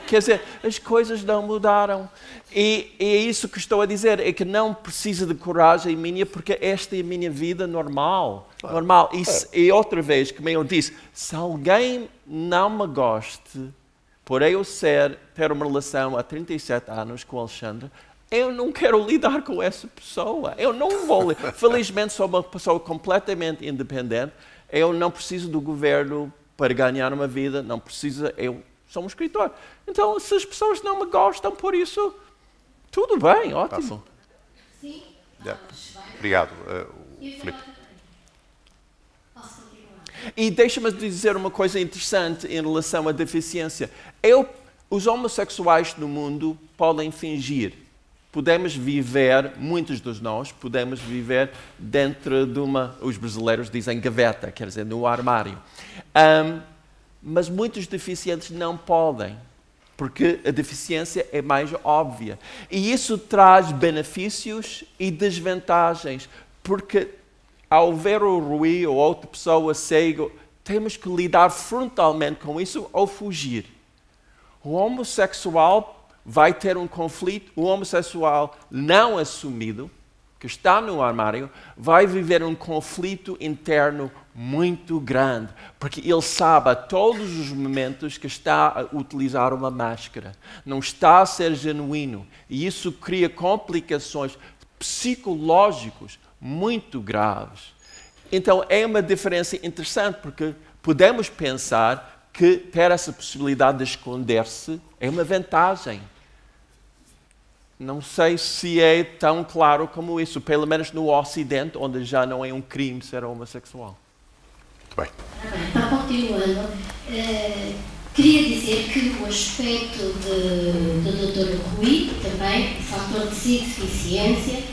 Quer dizer, as coisas não mudaram. E é isso que estou a dizer, é que não precisa de coragem minha, porque esta é a minha vida normal. Normal. E outra vez, como eu disse, se alguém não me goste por eu ter uma relação há 37 anos com o Alexandre, eu não quero lidar com essa pessoa. Eu não vou. Felizmente sou uma pessoa completamente independente. Eu não preciso do governo para ganhar uma vida, não precisa, eu sou um escritor. Então, se as pessoas não me gostam por isso, tudo bem, ótimo. Sim. Obrigado, Filipe. Posso continuar? E deixa-me dizer uma coisa interessante em relação à deficiência. Os homossexuais no mundo podem fingir. Podemos viver, muitos de nós, podemos viver dentro de os brasileiros dizem gaveta, quer dizer, no armário. Mas muitos deficientes não podem, porque a deficiência é mais óbvia. E isso traz benefícios e desvantagens, porque ao ver o Rui ou outra pessoa cego, temos que lidar frontalmente com isso ou fugir. O homossexual vai ter um conflito, o homossexual não assumido, que está no armário, vai viver um conflito interno muito grande, porque ele sabe a todos os momentos que está a utilizar uma máscara, não está a ser genuíno, e isso cria complicações psicológicas muito graves. Então é uma diferença interessante, porque podemos pensar que ter essa possibilidade de esconder-se é uma vantagem. Não sei se é tão claro como isso, pelo menos no Ocidente, onde já não é um crime ser homossexual. Muito bem. Então, continuando, queria dizer que o aspecto do Dr. Rui, também, o fator de deficiente,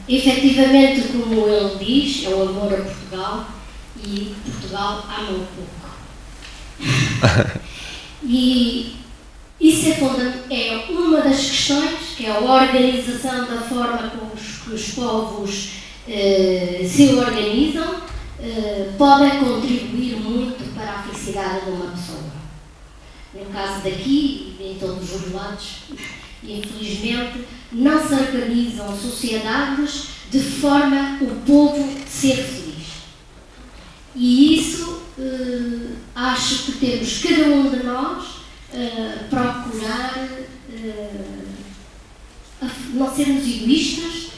efetivamente, como ele diz, é o amor a Portugal, e Portugal ama um pouco. E isso é uma das questões, que é a organização da forma como os povos se organizam, pode contribuir muito para a felicidade de uma pessoa. No caso daqui, em todos os lados, infelizmente, não se organizam sociedades de forma o povo ser feliz. E isso acho que temos cada um de nós procurar não sermos egoístas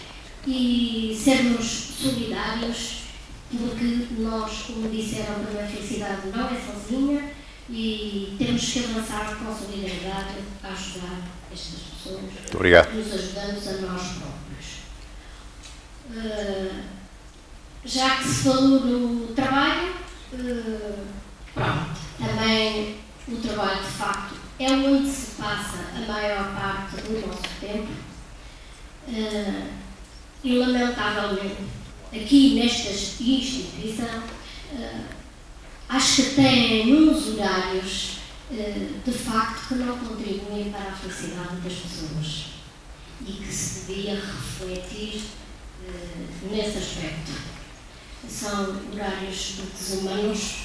e sermos solidários, porque nós, como disseram, a felicidade não é sozinha e temos que avançar com solidariedade a ajudar estas pessoas. Muito obrigado. Nos ajudamos a nós próprios. Já que se falou no trabalho, pronto, também o trabalho, de facto, é onde se passa a maior parte do nosso tempo. E, lamentavelmente, aqui nesta instituição, acho que tem uns horários, de facto, que não contribuem para a felicidade das pessoas e que se devia refletir nesse aspecto. São horários desumanos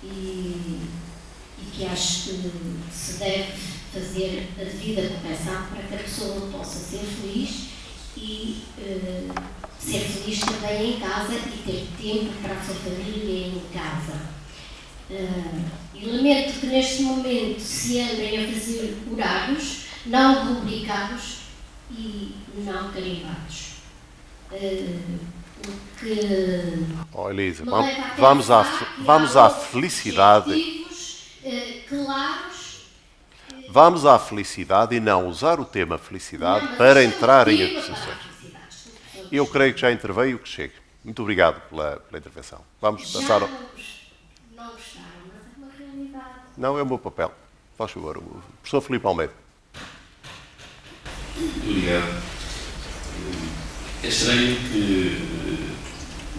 e que acho que se deve fazer a devida correção para que a pessoa possa ser feliz e ser feliz também em casa e ter tempo para a sua família em casa. E lamento que neste momento se andem a fazer horários não rubricados e não carimbados. Elisa, vamos à felicidade. Claros. Vamos à felicidade e não usar o tema felicidade para entrar em acusações. Eu creio que já interveio o que chega. Muito obrigado pela intervenção. Vamos passar ao... Não gostaram, mas é uma realidade. Não, é o meu papel. Faz favor, o professor Filipe Almeida. Obrigado. É estranho que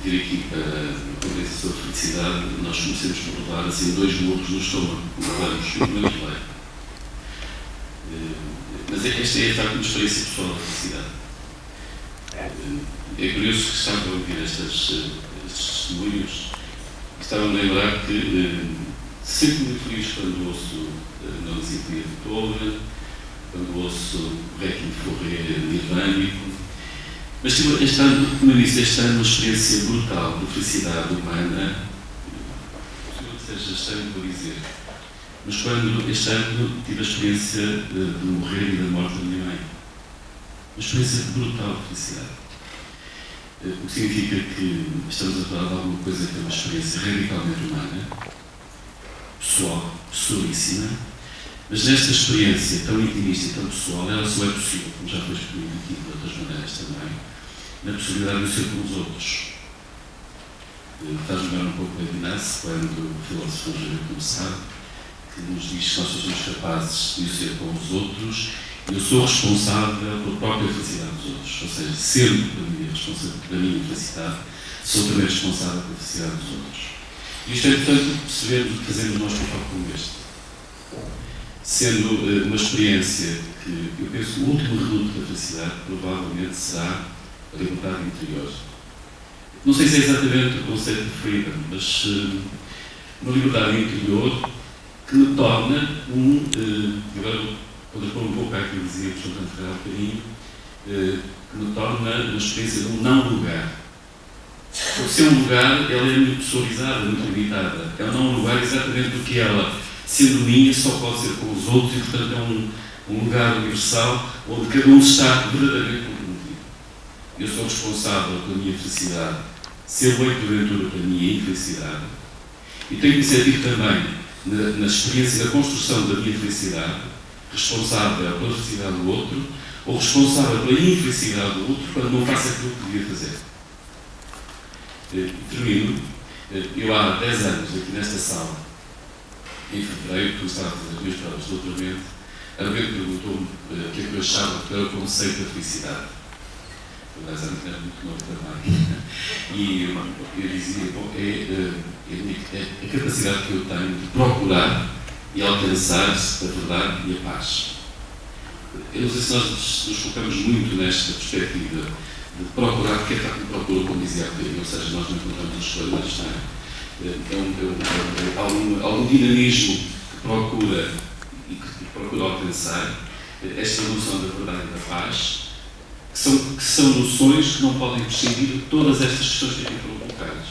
vir aqui para a conferência sobre felicidade nós comecemos por levar assim 2 murros no estômago, levamos o primeiro lei. Mas esta é de facto uma experiência pessoal da felicidade. É curioso que estava a ouvir estes testemunhos e estava a lembrar que sempre muito feliz quando ouço Não Disciplina de Beethoven, quando ouço o Requiem Forré nirvânico. Mas tive este ano, como eu disse, este ano uma experiência brutal de felicidade humana. Não seja estranho por dizer, mas quando este ano tive a experiência de morrer e da morte da minha mãe. Uma experiência brutal de felicidade. O que significa que estamos a falar de alguma coisa que é uma experiência radicalmente humana, pessoal, pessoalíssima, mas nesta experiência tão intimista e tão pessoal, ela só é possível, como já foi explico aqui de outras maneiras também, na possibilidade de ser com os outros. Faz-me lembrar um pouco a Levinas, quando o filósofo Rogério começar, que nos diz que nós somos capazes de ser com os outros. Eu sou responsável pela própria felicidade dos outros, ou seja, sendo da minha felicidade, sou também responsável pela felicidade dos outros. E isto é importante percebermos o que fazemos nós com um foco como este. Sendo uma experiência que, eu penso, o último reduto da felicidade provavelmente será a liberdade interior. Não sei se é exatamente o conceito de freedom, mas uma liberdade interior que me torna agora quando eu pôr um pouco àquilo que dizia o Sr. Ferreira há bocadinho, que me torna uma experiência de um não-lugar. Por ser um lugar, ela é muito pessoalizada, muito limitada. É um não-lugar exatamente porque ela, sendo minha, só pode ser com os outros e, portanto, é um lugar universal onde cada um está verdadeiramente comprometido. Eu sou responsável pela minha felicidade, se eu leio porventura pela minha infelicidade, e tenho que me sentir também na experiência da construção da minha felicidade, responsável pela felicidade do outro ou responsável pela infelicidade do outro quando não faço aquilo que devia fazer. Termino. Eu há 10 anos, aqui nesta sala, em fevereiro, quando estava a fazer as minhas provas de doutoramento, a ver perguntou-me o que é que eu achava que era o conceito da felicidade. Há 10 anos era muito novo também. E eu dizia, bom, é a capacidade que eu tenho de procurar e alcançar a verdade e a paz. Eu não sei se nós nos focamos muito nesta perspectiva de procurar, porque é que a procura, como dizia há bocadinho, ou seja, nós não encontramos as escolhas, não é? Há um dinamismo que procura e que procura alcançar esta noção da verdade e da paz, que são noções que não podem prescindir de todas estas questões que aqui foram colocadas.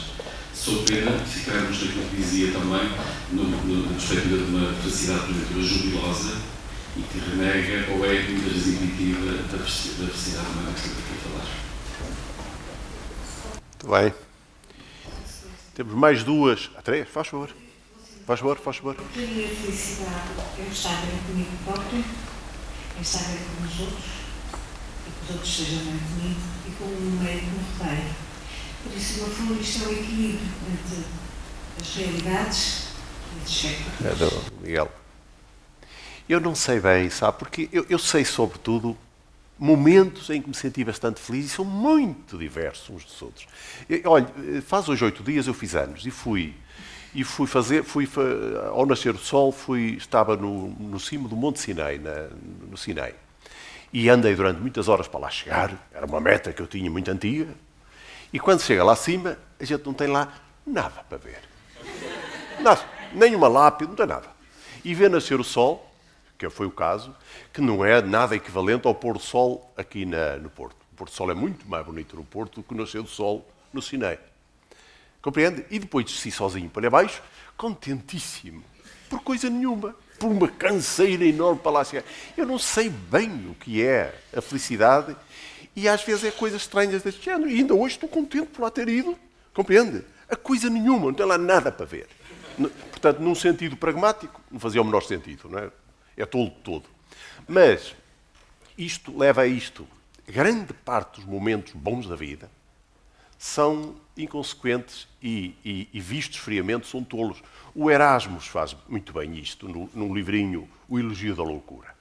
Sou pena de ficarmos naquilo que dizia também, na perspectiva de uma felicidade porventura jubilosa e que renega ou é muitas vezes intuitiva da felicidade humana que estamos aqui a falar. Muito bem. Temos mais 2, 3, faz favor. Faz favor. Porque a minha felicidade é estar bem comigo próprio, é estar bem com os outros, e que os outros estejam bem comigo e com o meio que me rodeia. Por isso, no fundo, isto é um equilíbrio entre as realidades e as expectativas. Miguel. Eu não sei bem, sabe, porque eu sei, sobretudo, momentos em que me senti bastante feliz e são muito diversos uns dos outros. Olha, faz hoje 8 dias eu fiz anos e fui ao nascer do sol, estava no cimo do Monte Sinai, no Sinai, e andei durante muitas horas para lá chegar, era uma meta que eu tinha muito antiga. E quando chega lá acima, a gente não tem lá nada para ver. Nada. Nenhuma lápide, não tem nada. E vê nascer o sol, que foi o caso, que não é nada equivalente ao pôr do sol aqui no Porto. O pôr do sol é muito mais bonito no Porto do que o nascer do sol no Sinai. Compreende? E depois desci sozinho para lá abaixo, contentíssimo. Por coisa nenhuma. Por uma canseira enorme para lá chegar. Eu não sei bem o que é a felicidade. E às vezes é coisas estranhas deste género. E ainda hoje estou contente por lá ter ido. Compreende? A coisa nenhuma, não tem lá nada para ver. Portanto, num sentido pragmático, não fazia o menor sentido, não é? É todo. Mas isto leva a isto. Grande parte dos momentos bons da vida são inconsequentes e vistos friamente, são tolos. O Erasmus faz muito bem isto num livrinho, O Elogio da Loucura.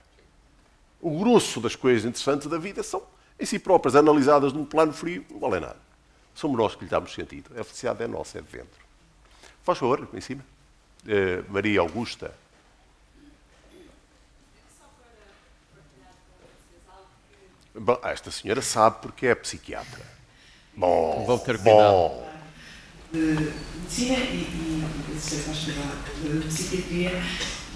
O grosso das coisas interessantes da vida são, em si próprias, analisadas num plano frio, não valem nada. Somos nós que lhe damos sentido. A felicidade é nossa, é de dentro. Faz favor, em cima. Maria Augusta. Bom, esta senhora sabe porque é psiquiatra. Bom, vou ter cuidado. De medicina e de psiquiatria,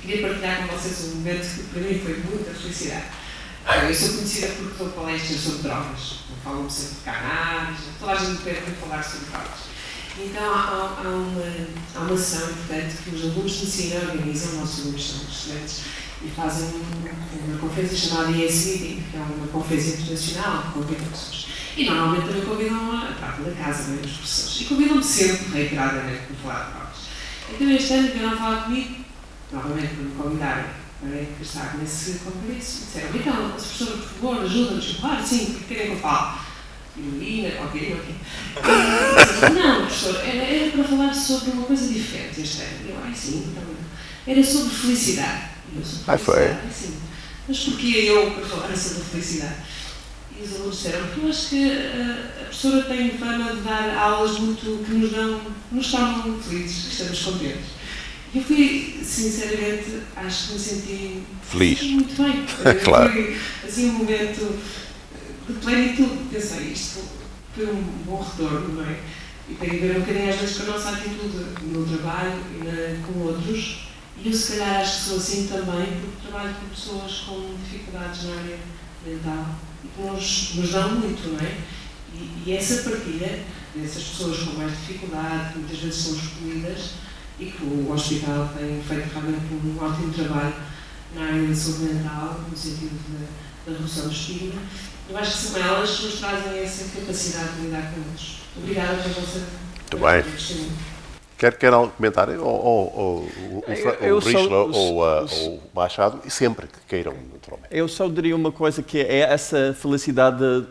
queria partilhar com vocês um momento que para mim foi muita felicidade. Eu sou conhecida porque dou palestras sobre drogas. Falam sempre de cannabis, toda a gente pede para falar sobre drogas. Então há uma ação importante que os alunos de medicina organizam, nossos alunos são estudantes, e fazem uma conferência chamada ES Meeting, que é uma conferência internacional que convida pessoas. E normalmente também convidam a parte da casa, né, as pessoas. E convidam-me sempre, reiteradamente, para falar de drogas. Então este ano vieram falar comigo, novamente para me convidarem para ingressar nesse congresso. Disseram, então, professora, por favor, ajuda-nos. Claro, sim, o que querem que eu fale? Heroína, ok. Não, professor, era para falar sobre uma coisa diferente este ano. E eu, sim, então, era sobre felicidade. E eu, sobre felicidade, sim. Mas porquê eu para falar sobre felicidade? E os alunos disseram, porque eu acho que a professora tem fama de dar aulas muito que nos tornam felizes, que estamos contentes. Eu fui, sinceramente, acho que me senti feliz. Muito bem. Claro. Foi assim um momento de plenitude. Pensei, isto foi um bom retorno, não é? E tem a ver um bocadinho às vezes com a nossa atitude no trabalho e com outros. E eu, se calhar, acho que sou assim também, porque trabalho com pessoas com dificuldades na área mental e que nos dão muito, não é? E essa partilha dessas pessoas com mais dificuldade, que muitas vezes são excluídas, e que o hospital tem feito realmente um ótimo trabalho na área da saúde mental, no sentido da redução do estigma. Eu acho que são elas que nos trazem essa capacidade de lidar com eles. Obrigada pela vossa... Muito bem. Quer algum comentário? Ou o Richler ou o Machado? E sempre que queiram, naturalmente. Eu só diria uma coisa, que é essa felicidade de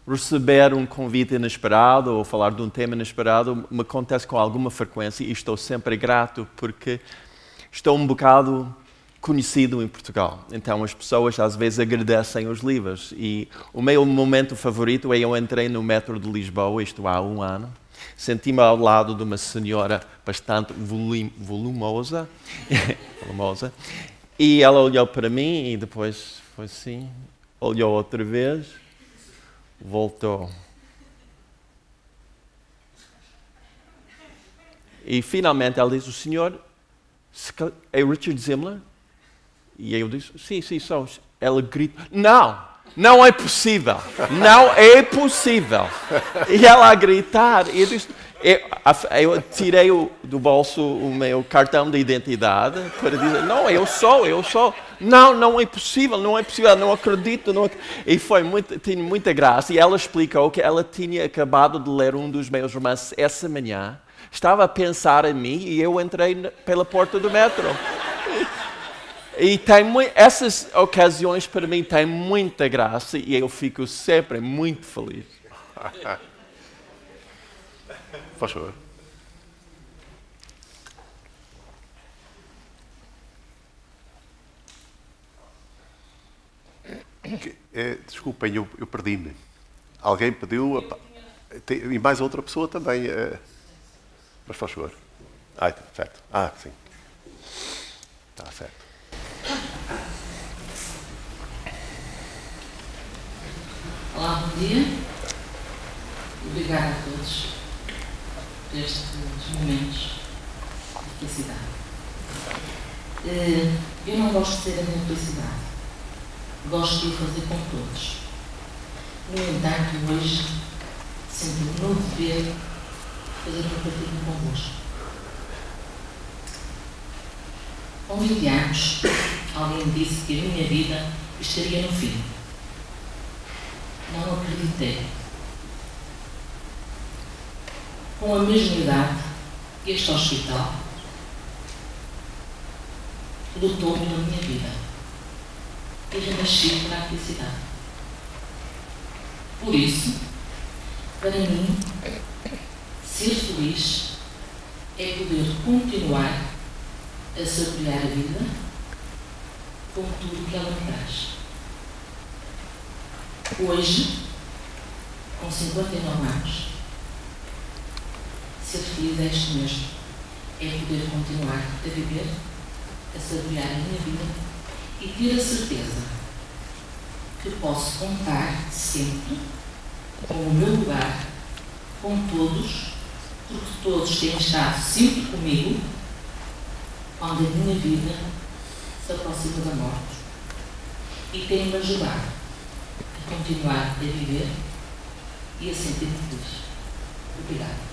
receber um convite inesperado ou falar de um tema inesperado me acontece com alguma frequência e estou sempre grato porque estou um bocado conhecido em Portugal. Então as pessoas às vezes agradecem os livros e o meu momento favorito é eu entrei no metro de Lisboa, isto há um ano, senti-me ao lado de uma senhora bastante volumosa e ela olhou para mim e depois foi assim, olhou outra vez, voltou. E finalmente ela disse, o senhor é Richard Zimler? E eu disse, sim, sou. Ela grita, não é possível, não é possível. E ela a gritar, e eu disse, eu tirei do bolso o meu cartão de identidade para dizer, não, eu sou. Não é possível, não acredito. E tinha muita graça. E ela explicou que ela tinha acabado de ler um dos meus romances essa manhã, estava a pensar em mim e eu entrei pela porta do metro. E essas ocasiões para mim têm muita graça e eu fico sempre muito feliz. Faz favor. Desculpem, eu perdi-me. Alguém pediu... E mais outra pessoa também. Mas faz favor. Certo. Sim. Está certo. Olá, bom dia. Obrigada a todos por estes momentos de felicidade. Eu não gosto de ter a minha felicidade. Gosto de o fazer com todos. No entanto, hoje sinto-me no dever fazer um partilho convosco. Com 20 anos, alguém disse que a minha vida estaria no fim. Não acreditei. Com a mesma idade, este hospital lutou pela minha vida e renasci para a felicidade. Por isso, Para mim, ser feliz é poder continuar a saborear a vida com tudo o que ela me traz. Hoje, com 59 anos, ser feliz é isto mesmo. É poder continuar a viver, a saborear a minha vida e ter a certeza que posso contar sempre com o meu lugar, com todos, porque todos têm estado sempre comigo, onde a minha vida se aproxima da morte e têm-me ajudado a continuar a viver e a sentir-me feliz. Obrigada.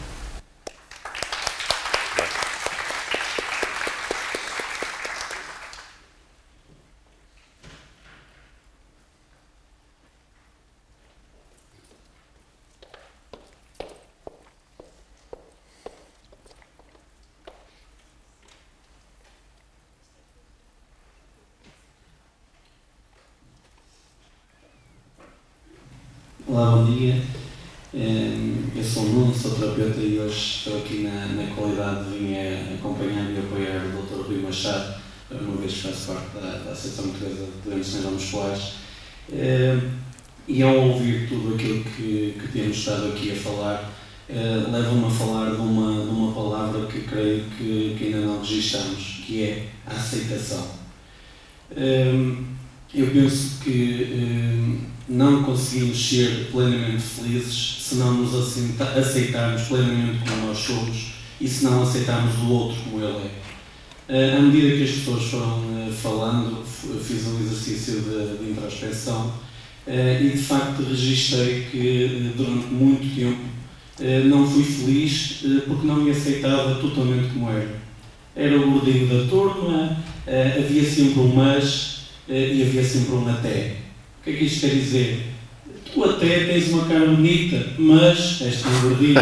Olá, bom dia. Eu sou o Nuno, sou terapeuta e hoje estou aqui na qualidade de vir acompanhar e apoiar o Dr. Rui Machado, uma vez que faço parte da Associação Portuguesa de Doentes Neuromusculares. E ao ouvir tudo aquilo que temos estado aqui a falar, leva-me a falar de uma palavra que creio que ainda não registramos, que é a aceitação. Eu penso que não conseguimos ser plenamente felizes se não nos aceitarmos plenamente como nós somos e se não aceitarmos o outro como ele é. À medida que as pessoas foram falando, fiz um exercício de introspecção e de facto registrei que durante muito tempo não fui feliz porque não me aceitava totalmente como era. Era o gordinho da turma, havia sempre um mas e havia sempre um até. O que é que isto quer dizer? Tu até tens uma cara bonita, mas és tão gordinho.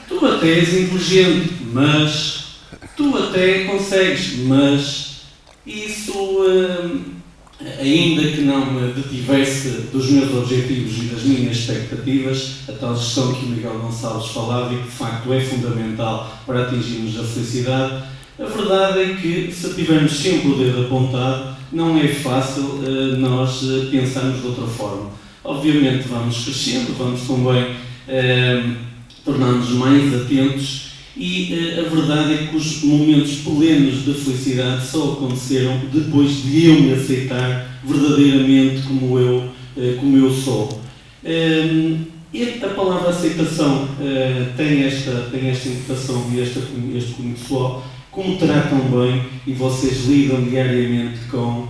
Tu até és inteligente, mas tu até consegues, mas isso, ainda que não me detivesse dos meus objetivos e das minhas expectativas, a tal gestão que o Miguel Gonçalves falava e que de facto é fundamental para atingirmos a felicidade, a verdade é que se tivermos sempre o dedo apontado, não é fácil nós pensarmos de outra forma. Obviamente vamos crescendo, vamos também tornar-nos mais atentos e a verdade é que os momentos plenos de felicidade só aconteceram depois de eu me aceitar verdadeiramente como eu sou. E a palavra aceitação tem esta interpretação e este cunho pessoal, como tratam bem e vocês lidam diariamente com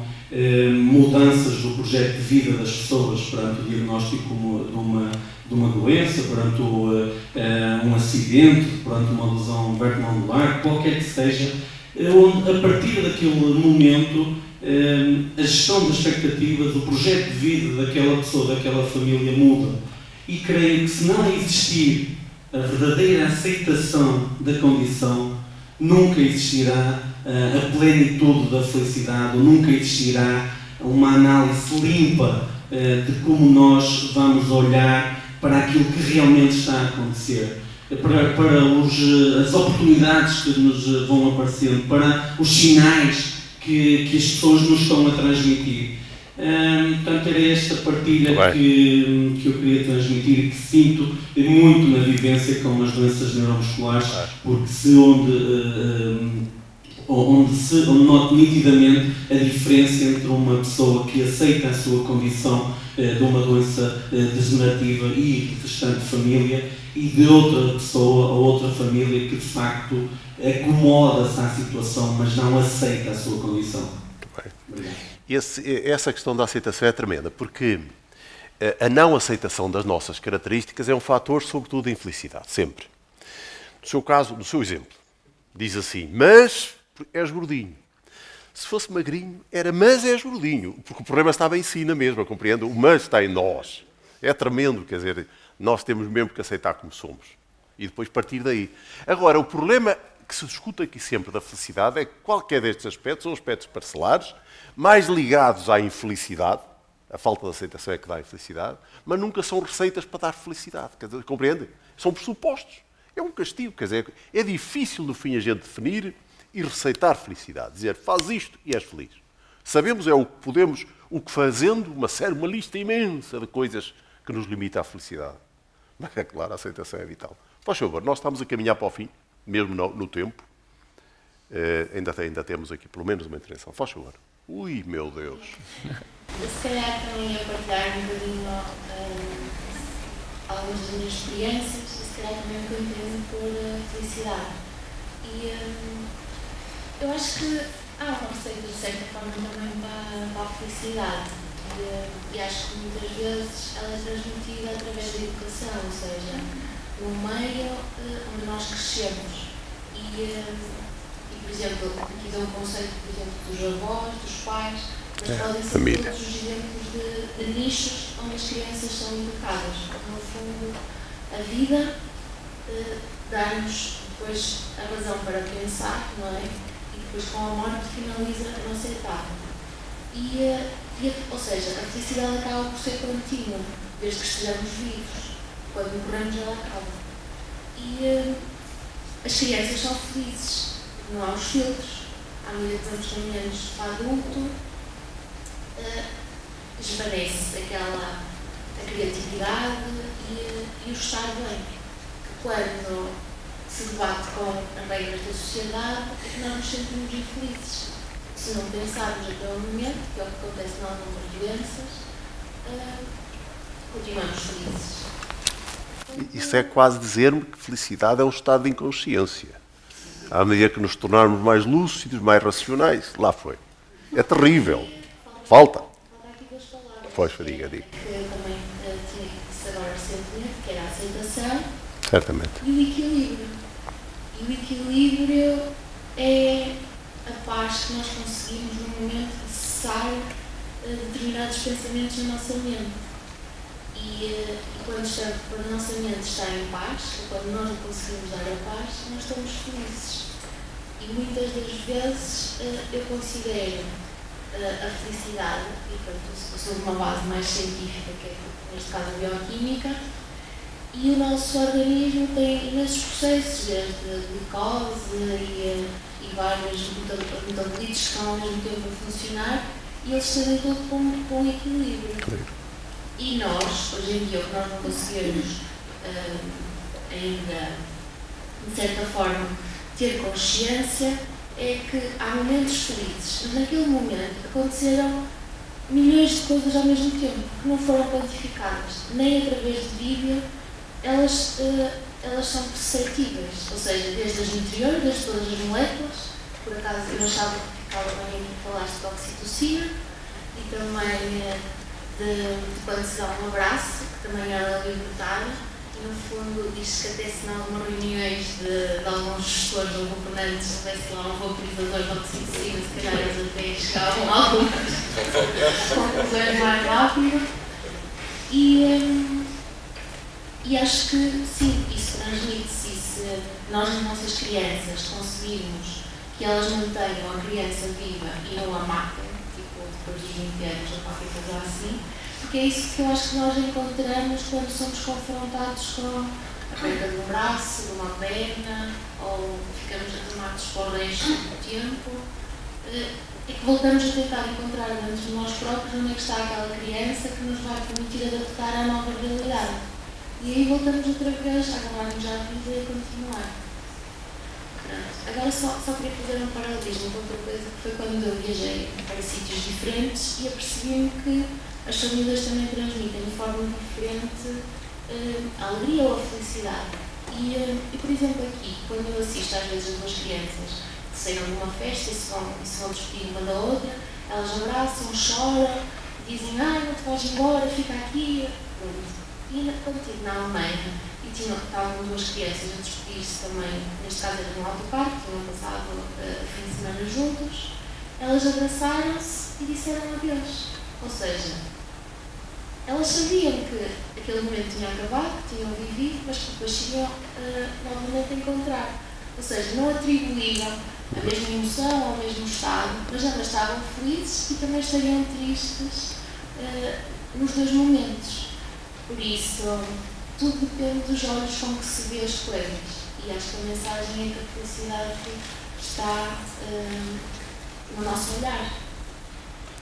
mudanças do projeto de vida das pessoas perante o diagnóstico de uma doença, perante um acidente, perante uma lesão vertebral, qualquer que seja, onde a partir daquele momento a gestão das expectativas, o projeto de vida daquela pessoa, daquela família muda. E creio que se não existir a verdadeira aceitação da condição, nunca existirá a plenitude da felicidade, nunca existirá uma análise limpa de como nós vamos olhar para aquilo que realmente está a acontecer, para as oportunidades que nos vão aparecendo, para os sinais que as pessoas nos estão a transmitir. Portanto, era esta partilha que eu queria transmitir e que sinto muito na vivência com as doenças neuromusculares, porque onde noto nitidamente a diferença entre uma pessoa que aceita a sua condição de uma doença degenerativa e restante família e de outra pessoa ou outra família que de facto acomoda-se à situação, mas não aceita a sua condição. Obrigado. Essa questão da aceitação é tremenda, porque a não aceitação das nossas características é um fator, sobretudo, de infelicidade, sempre. No seu caso, no seu exemplo, diz assim, mas és gordinho. Se fosse magrinho, era mas és gordinho, porque o problema estava em si na mesma, compreende? O mas está em nós. É tremendo, quer dizer, nós temos mesmo que aceitar como somos. E depois partir daí. Agora, o problema que se discute aqui sempre da felicidade é que qualquer destes aspectos são aspectos parcelares, mais ligados à infelicidade, A falta de aceitação é que dá a infelicidade, mas nunca são receitas para dar felicidade. Quer dizer, compreendem? São pressupostos. É um castigo. Quer dizer, é difícil, no fim, a gente definir e receitar felicidade. Dizer, faz isto e és feliz. Sabemos é o que podemos, o que fazendo, uma lista imensa de coisas que nos limita à felicidade. Mas é claro, a aceitação é vital. Faz favor, nós estamos a caminhar para o fim, mesmo no tempo. Ainda temos aqui pelo menos uma intervenção. Faz favor. Ui, meu Deus. Se calhar também a partilhar um bocadinho algumas das minhas experiências, e se calhar também o que eu entendo por felicidade. E eu acho que há uma receita de certa forma também para a felicidade. E acho que muitas vezes ela é transmitida através da educação, ou seja, no meio onde nós crescemos. E, por exemplo, aqui dou um conceito, por exemplo, dos avós, dos pais, mas podem ser todos os exemplos de nichos onde as crianças são educadas. No fundo, a vida dá-nos depois a razão para pensar, não é? E depois com a morte finaliza a nossa etapa. Ou seja, a felicidade acaba por ser contínua, desde que estejamos vivos. Quando morremos, ela acaba. E as crianças são felizes. Não há os filtros, à medida que vamos caminhando para adulto, esvanece a criatividade e o estar bem. Que quando se debate com as regras da sociedade, é que nós nos sentimos infelizes. Se não pensarmos até o momento, que é o que acontece em algumas doenças, continuamos felizes. Isso é quase dizer-me que felicidade é um estado de inconsciência. À medida que nos tornarmos mais lúcidos, mais racionais, lá foi. É terrível. Falta. Aqui duas palavras. Pois, diga. Que eu também tinha que disse agora recentemente, que era a aceitação. Certamente. E o equilíbrio. E o equilíbrio é a paz que nós conseguimos no momento de cessar determinados pensamentos na nossa mente. E quando a nossa mente está em paz, quando nós não conseguimos dar a paz, nós estamos felizes. E muitas das vezes eu considero a felicidade, e portanto, sobre uma base mais científica, que é, neste caso, a bioquímica, e o nosso organismo tem imensos processos, desde glicose e vários metabolitos que estão ao mesmo tempo a funcionar, e eles têm todo com equilíbrio. Claro. E nós, hoje em dia, o que nós não conseguimos ainda, de certa forma, ter consciência é que há momentos felizes, mas naquele momento aconteceram milhões de coisas ao mesmo tempo que não foram quantificadas, nem através de vídeo, elas são perceptíveis, ou seja, desde as interiores, desde todas as moléculas. Por acaso eu achava que ficava bem aqui falaste de oxitocina e também de quando se dá um abraço, que também era libertário, e no fundo diz-se que até se em algumas reuniões de alguns gestores ou governantes houvesse lá um vaporizador de oxitocina, se calhar eles até chegavam a algumas conclusões mais rápido. E acho que sim, isso transmite-se, e se nós as nossas crianças conseguirmos que elas mantenham a criança viva e não a matem, depois dos 20 anos ou qualquer coisa assim, porque é isso que eu acho que nós encontramos quando somos confrontados com a perda de um braço, de uma perna, ou ficamos aclimados para o resto do tempo, é que voltamos a tentar encontrar dentro de nós próprios onde é que está aquela criança que nos vai permitir adaptar à nova realidade. E aí voltamos outra vez a agarrar-nos à vida e a continuar. Agora só queria fazer um paralelismo com outra coisa, que foi quando eu viajei para sítios diferentes e apercebi-me que as famílias também transmitem de forma diferente a alegria ou a felicidade. E por exemplo aqui, quando eu assisto às vezes as duas crianças que saíram de uma festa e se vão despedir uma da outra, elas abraçam, choram, dizem, não te vais embora, fica aqui. E quando estive na Alemanha e estavam duas crianças a despedir-se também, neste caso era num autocarro, que tinham passado fim de semana juntos, elas abraçaram-se e disseram adeus. Ou seja, elas sabiam que aquele momento tinha acabado, que tinham vivido, mas que depois se iam novamente encontrar. Ou seja, não atribuíam a mesma emoção ao mesmo estado, mas elas estavam felizes e também estariam tristes nos dois momentos. Por isso, tudo depende dos olhos com que se vê as coisas. E acho que a mensagem é que a felicidade está no nosso olhar.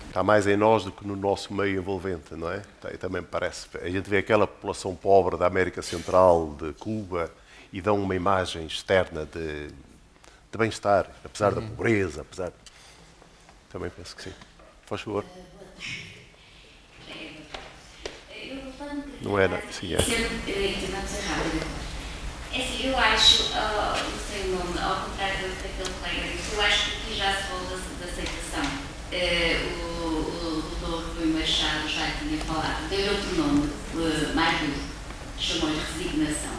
Está mais em nós do que no nosso meio envolvente, não é? Também me parece. A gente vê aquela população pobre da América Central, de Cuba, e dão uma imagem externa de bem-estar, apesar da pobreza, apesar... Também penso que sim. Faz favor. Não era, sim, é. É assim, eu acho, não sei o nome, ao contrário daquele colega disse, eu acho que aqui já se falou da aceitação. O doutor Rui Machado já tinha falado, deu outro nome, mais duro, chamou-lhe resignação.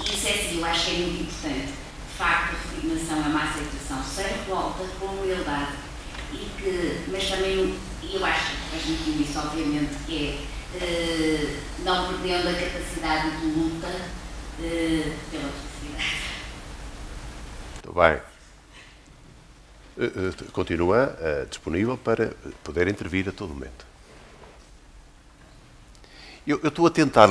Isso é assim, eu acho que é muito importante. De facto, a resignação é uma aceitação sem revolta, com humildade, mas também, e eu acho que transmitiu isso, obviamente, que é não perdendo a capacidade de luta pela felicidade. Muito bem. Continua disponível para poder intervir a todo momento. Eu estou a tentar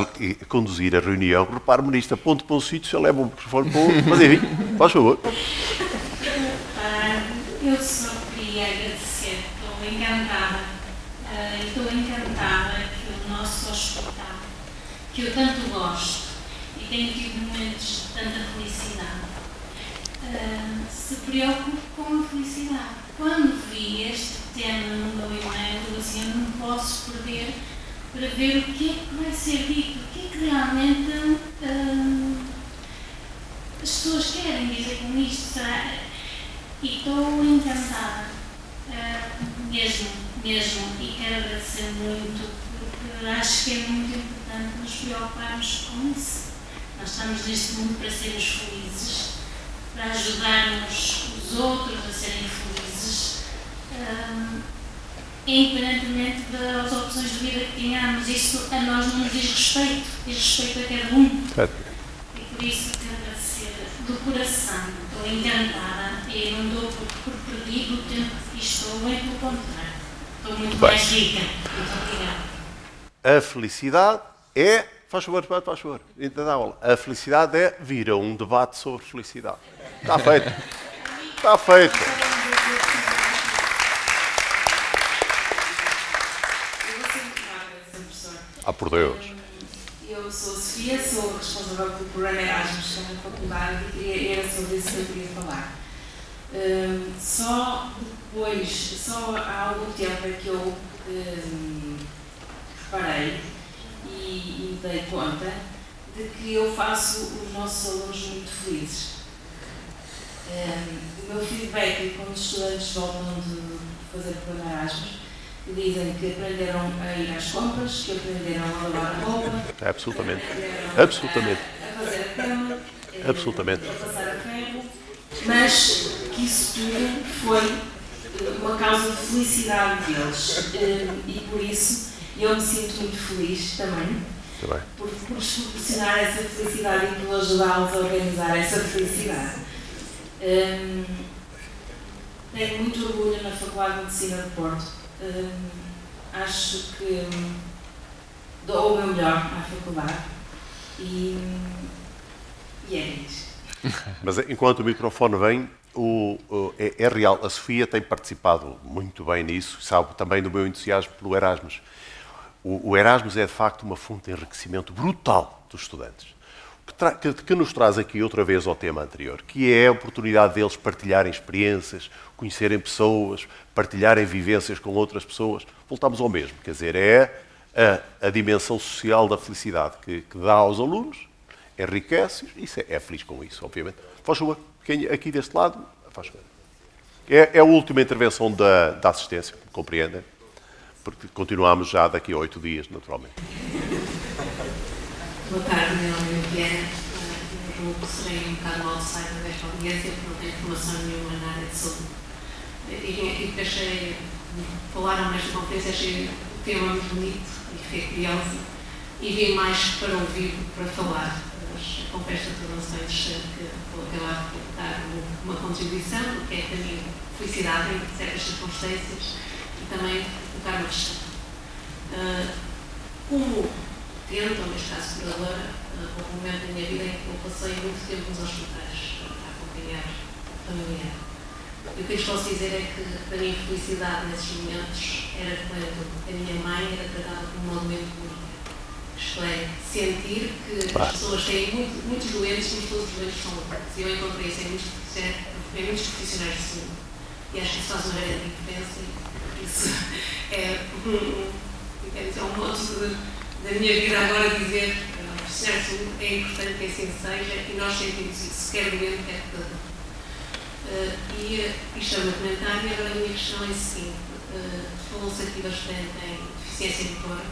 conduzir a reunião, repare-me nisto, aponto para um sítio, se eu levo o microfone para outro, mas enfim, faz favor. Eu só queria agradecer, estou encantada que o nosso hospital, que eu tanto gosto e tenho tido momentos de tanta felicidade, se preocupe com a felicidade. Quando vi este tema no meu e-mail, eu assim, eu não posso perder para ver o que é que vai ser dito, o que é que realmente as pessoas querem dizer com isto. Será? E estou encantada, mesmo, e quero agradecer muito, porque acho que é muito importante nos preocuparmos com isso. Nós estamos neste mundo para sermos felizes, para ajudarmos os outros a serem felizes, independentemente das opções de vida que tenhamos. Isso a nós não nos diz respeito, diz respeito a cada um. E por isso quero agradecer do coração, estou encantada e não dou por perdido o tempo que estou, bem pelo contrário. Estou muito mais rica. Muito obrigada. A felicidade é... Faz favor, ainda dá aula. A felicidade é vir a um debate sobre felicidade. Está feito. Está feito. Ah, por Deus. Eu sou a Sofia, sou responsável pelo programa Erasmus na faculdade e era sobre isso que eu queria falar. Só há algum tempo é que eu reparei e me dei conta de que eu faço os nossos alunos muito felizes. O meu feedback quando os estudantes voltam de fazer o programa Erasmus, dizem que aprenderam a ir às compras, que aprenderam a lavar a roupa, absolutamente. A fazer a cama, a passar a ferro, mas que isso tudo foi uma causa de felicidade deles. E por isso eu me sinto muito feliz também, por proporcionar essa felicidade e por ajudá-los a organizar essa felicidade. Tenho muito orgulho na Faculdade de Medicina de Porto. Acho que dou o meu melhor à faculdade e é isso. Mas enquanto o microfone vem, é real, a Sofia tem participado muito bem nisso, sabe também do meu entusiasmo pelo Erasmus. O Erasmus é de facto uma fonte de enriquecimento brutal dos estudantes, que nos traz aqui outra vez ao tema anterior, que é a oportunidade deles partilharem experiências, conhecerem pessoas, partilharem vivências com outras pessoas. Voltamos ao mesmo, quer dizer, é a dimensão social da felicidade que dá aos alunos, enriquece-os e é feliz com isso, obviamente. Faz favor, quem aqui deste lado, faz favor. É a última intervenção da assistência, compreendem? Porque continuamos já daqui a 8 dias, naturalmente. Boa tarde, meu nome é Viana. Eu serei um bocado no outsider desta audiência, porque não tenho formação nenhuma na área de saúde. E vim aqui porque achei, falaram nesta conferência, achei o tema muito bonito e fiquei curiosa. E vim mais para ouvir do que para falar. Mas a conversa tornou-se bem interessante, que vou acabar por dar uma contribuição do que é que a minha felicidade em certas circunstâncias e também colocar uma questão. Como tento, ou neste caso curadora, houve um momento da minha vida em que eu passei muito tempo nos hospitais a acompanhar o familiar. E o que eu lhes posso dizer é que a minha felicidade nesses momentos era quando a minha mãe era tratada como uma doente única. Isto é, sentir que as pessoas têm muitos doentes, mas todos os doentes são únicos. E eu encontrei isso em muitos profissionais de saúde. E acho que isso faz uma grande diferença. Isso é um modo da minha vida agora dizer que profissionais de saúde é importante que assim seja e nós sentimos isso, quer doente, quer cuidador. E isto é o meu comentário. E agora a minha questão é a seguinte: falou-se aqui bastante em deficiência motora,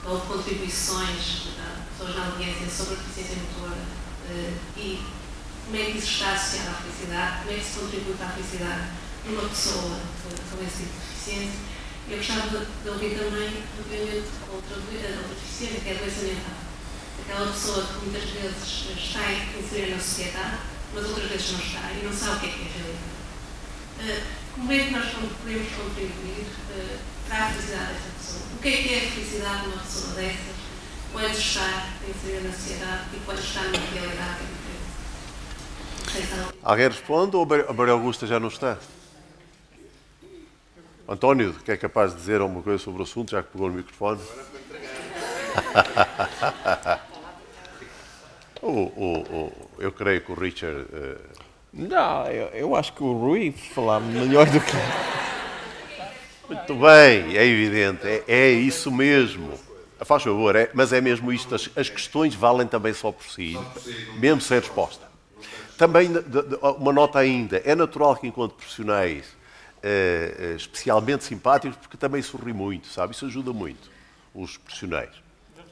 houve contribuições de pessoas na audiência sobre a deficiência motora e como é que isso está associado à felicidade, como é que se contribui para a felicidade numa pessoa com esse tipo de deficiência. Eu gostava de ouvir também, obviamente, outra deficiência, que é a doença mental. Aquela pessoa que muitas vezes está inserida na sociedade, mas outras vezes não está e não sabe o que é a realidade. Como é que nós podemos contribuir para a felicidade dessa pessoa? O que é a felicidade de uma pessoa dessas quando está inserida na sociedade e quando está numa realidade que é diferente? Alguém responde ou a Maria Augusta já não está? António, que é capaz de dizer alguma coisa sobre o assunto, já que pegou no microfone? Eu creio que o Richard... Não, eu acho que o Rui falar melhor do que... Muito bem, é evidente, é isso mesmo. Faz favor, mas é mesmo isto, as questões valem também só por si, mesmo sem resposta. Também, uma nota ainda, é natural que enquanto profissionais especialmente simpáticos, porque também sorri muito, sabe? Isso ajuda muito, os profissionais.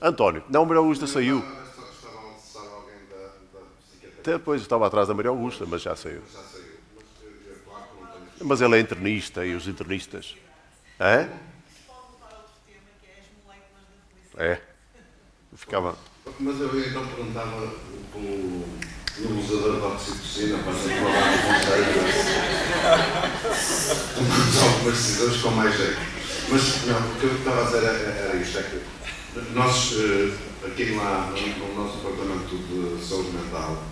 António, não, a Maria Augusta saiu. Depois estava atrás da Maria Augusta, mas já saiu. Mas ele é internista e os internistas... É? É. Eu ficava... Mas eu então perguntava pelo usador da oxitocina para ser falado com algumas decisões com mais jeito. Mas não, o que eu estava a dizer era isto, é que nós aqui lá no nosso departamento de saúde mental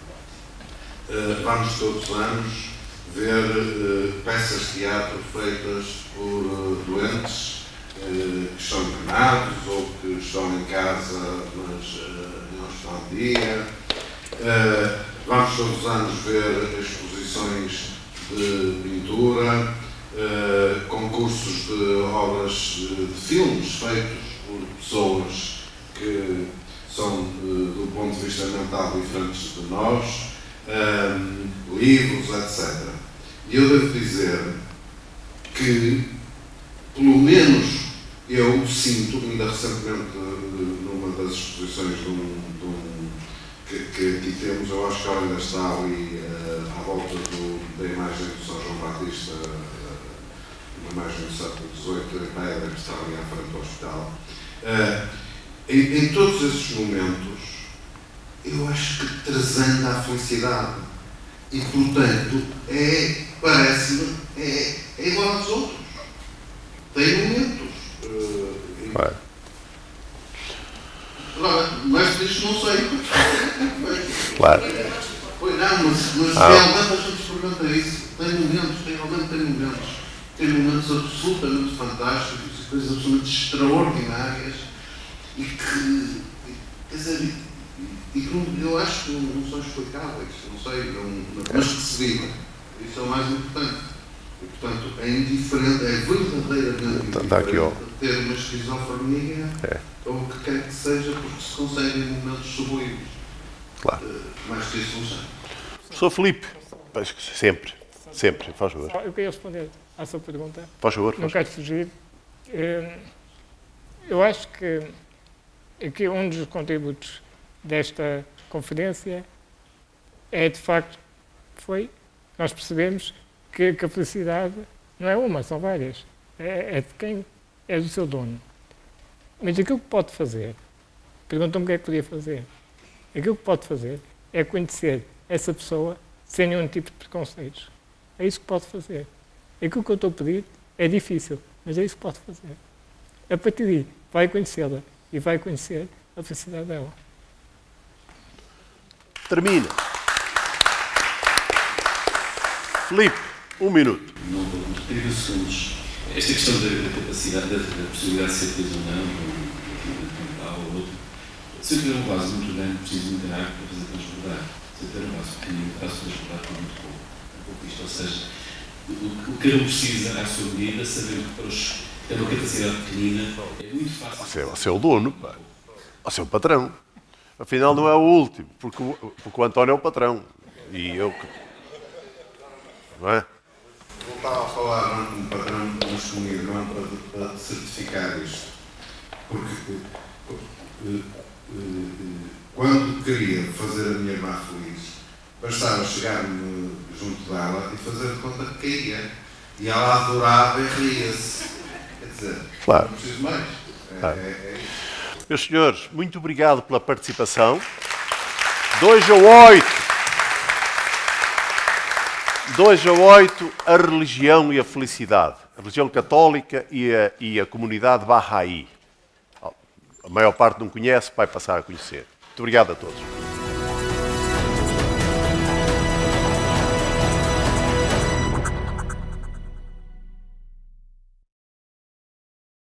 vamos todos os anos ver peças de teatro feitas por doentes que estão internados ou que estão em casa, mas não estão ao dia. Vamos todos os anos ver exposições de pintura, concursos de obras de filmes feitos por pessoas que são, do ponto de vista mental, diferentes de nós, livros, etc. E eu devo dizer que, pelo menos, eu sinto, ainda recentemente, numa das exposições que aqui temos, eu acho que ela ainda está ali à volta da imagem do São João Batista, uma imagem do século XVIII, em pedra, que está ali à frente do hospital. Em todos esses momentos, eu acho que transcende a felicidade. E, portanto, parece-me, é igual aos outros. Tem momentos. Agora, mais disto não sei. Claro. Pois não, mas realmente a gente experimenta isso. Tem momentos, realmente tem momentos. Tem momentos absolutamente fantásticos e coisas absolutamente extraordinárias e que, quer dizer, e que eu acho que não são explicáveis, não sei, mas que se vivem. Isso é o mais importante. E, portanto, é indiferente, é verdadeiramente indiferente ter uma esquizofrenia ou o que quer que seja, porque se consegue em momentos sublimes. Claro. Mais que isso não sei. Professor Filipe, sempre, faz favor. Eu queria responder à sua pergunta. Faz favor. Não quero fugir. Eu acho que aqui um dos contributos desta conferência é, de facto, nós percebemos que a felicidade não é uma, são várias. É de quem é do seu dono. Mas aquilo que pode fazer, perguntam-me o que é que podia fazer. Aquilo que pode fazer é conhecer essa pessoa sem nenhum tipo de preconceitos. É isso que pode fazer. Aquilo que eu estou a pedir é difícil, Mas é isso que pode fazer. A partir daí, vai conhecê-la e vai conhecer a felicidade dela. Termina. Filipe, 1 minuto. Não vou 30 segundos. Esta questão da capacidade, da possibilidade de ser feliz ou não, mental ou outro. Se eu tiver um vaso muito grande, preciso de muita água para fazer transbordar. Se eu tiver um vaso pequenino, faço transbordar com muito pouco. Um pouco isto, ou seja, o que cada um precisa à sua medida, sabendo que para os que têm uma capacidade pequenina é muito fácil. Você é o dono, pá. Você é o patrão. Afinal, não é o último, porque o António é o patrão. E eu... Não é? Voltava a falar com o patrão, mas com o irmão, para certificar isto. Porque quando queria fazer a minha irmã feliz, bastava chegar-me junto dela e fazer de conta que caía. E ela adorava e ria-se. Quer dizer, claro. Não preciso mais. Claro. É isso. Meus senhores, muito obrigado pela participação. 2-8. 2-8, a religião e a felicidade. A religião católica e a comunidade Bahá'í. A maior parte não conhece, vai passar a conhecer. Muito obrigado a todos.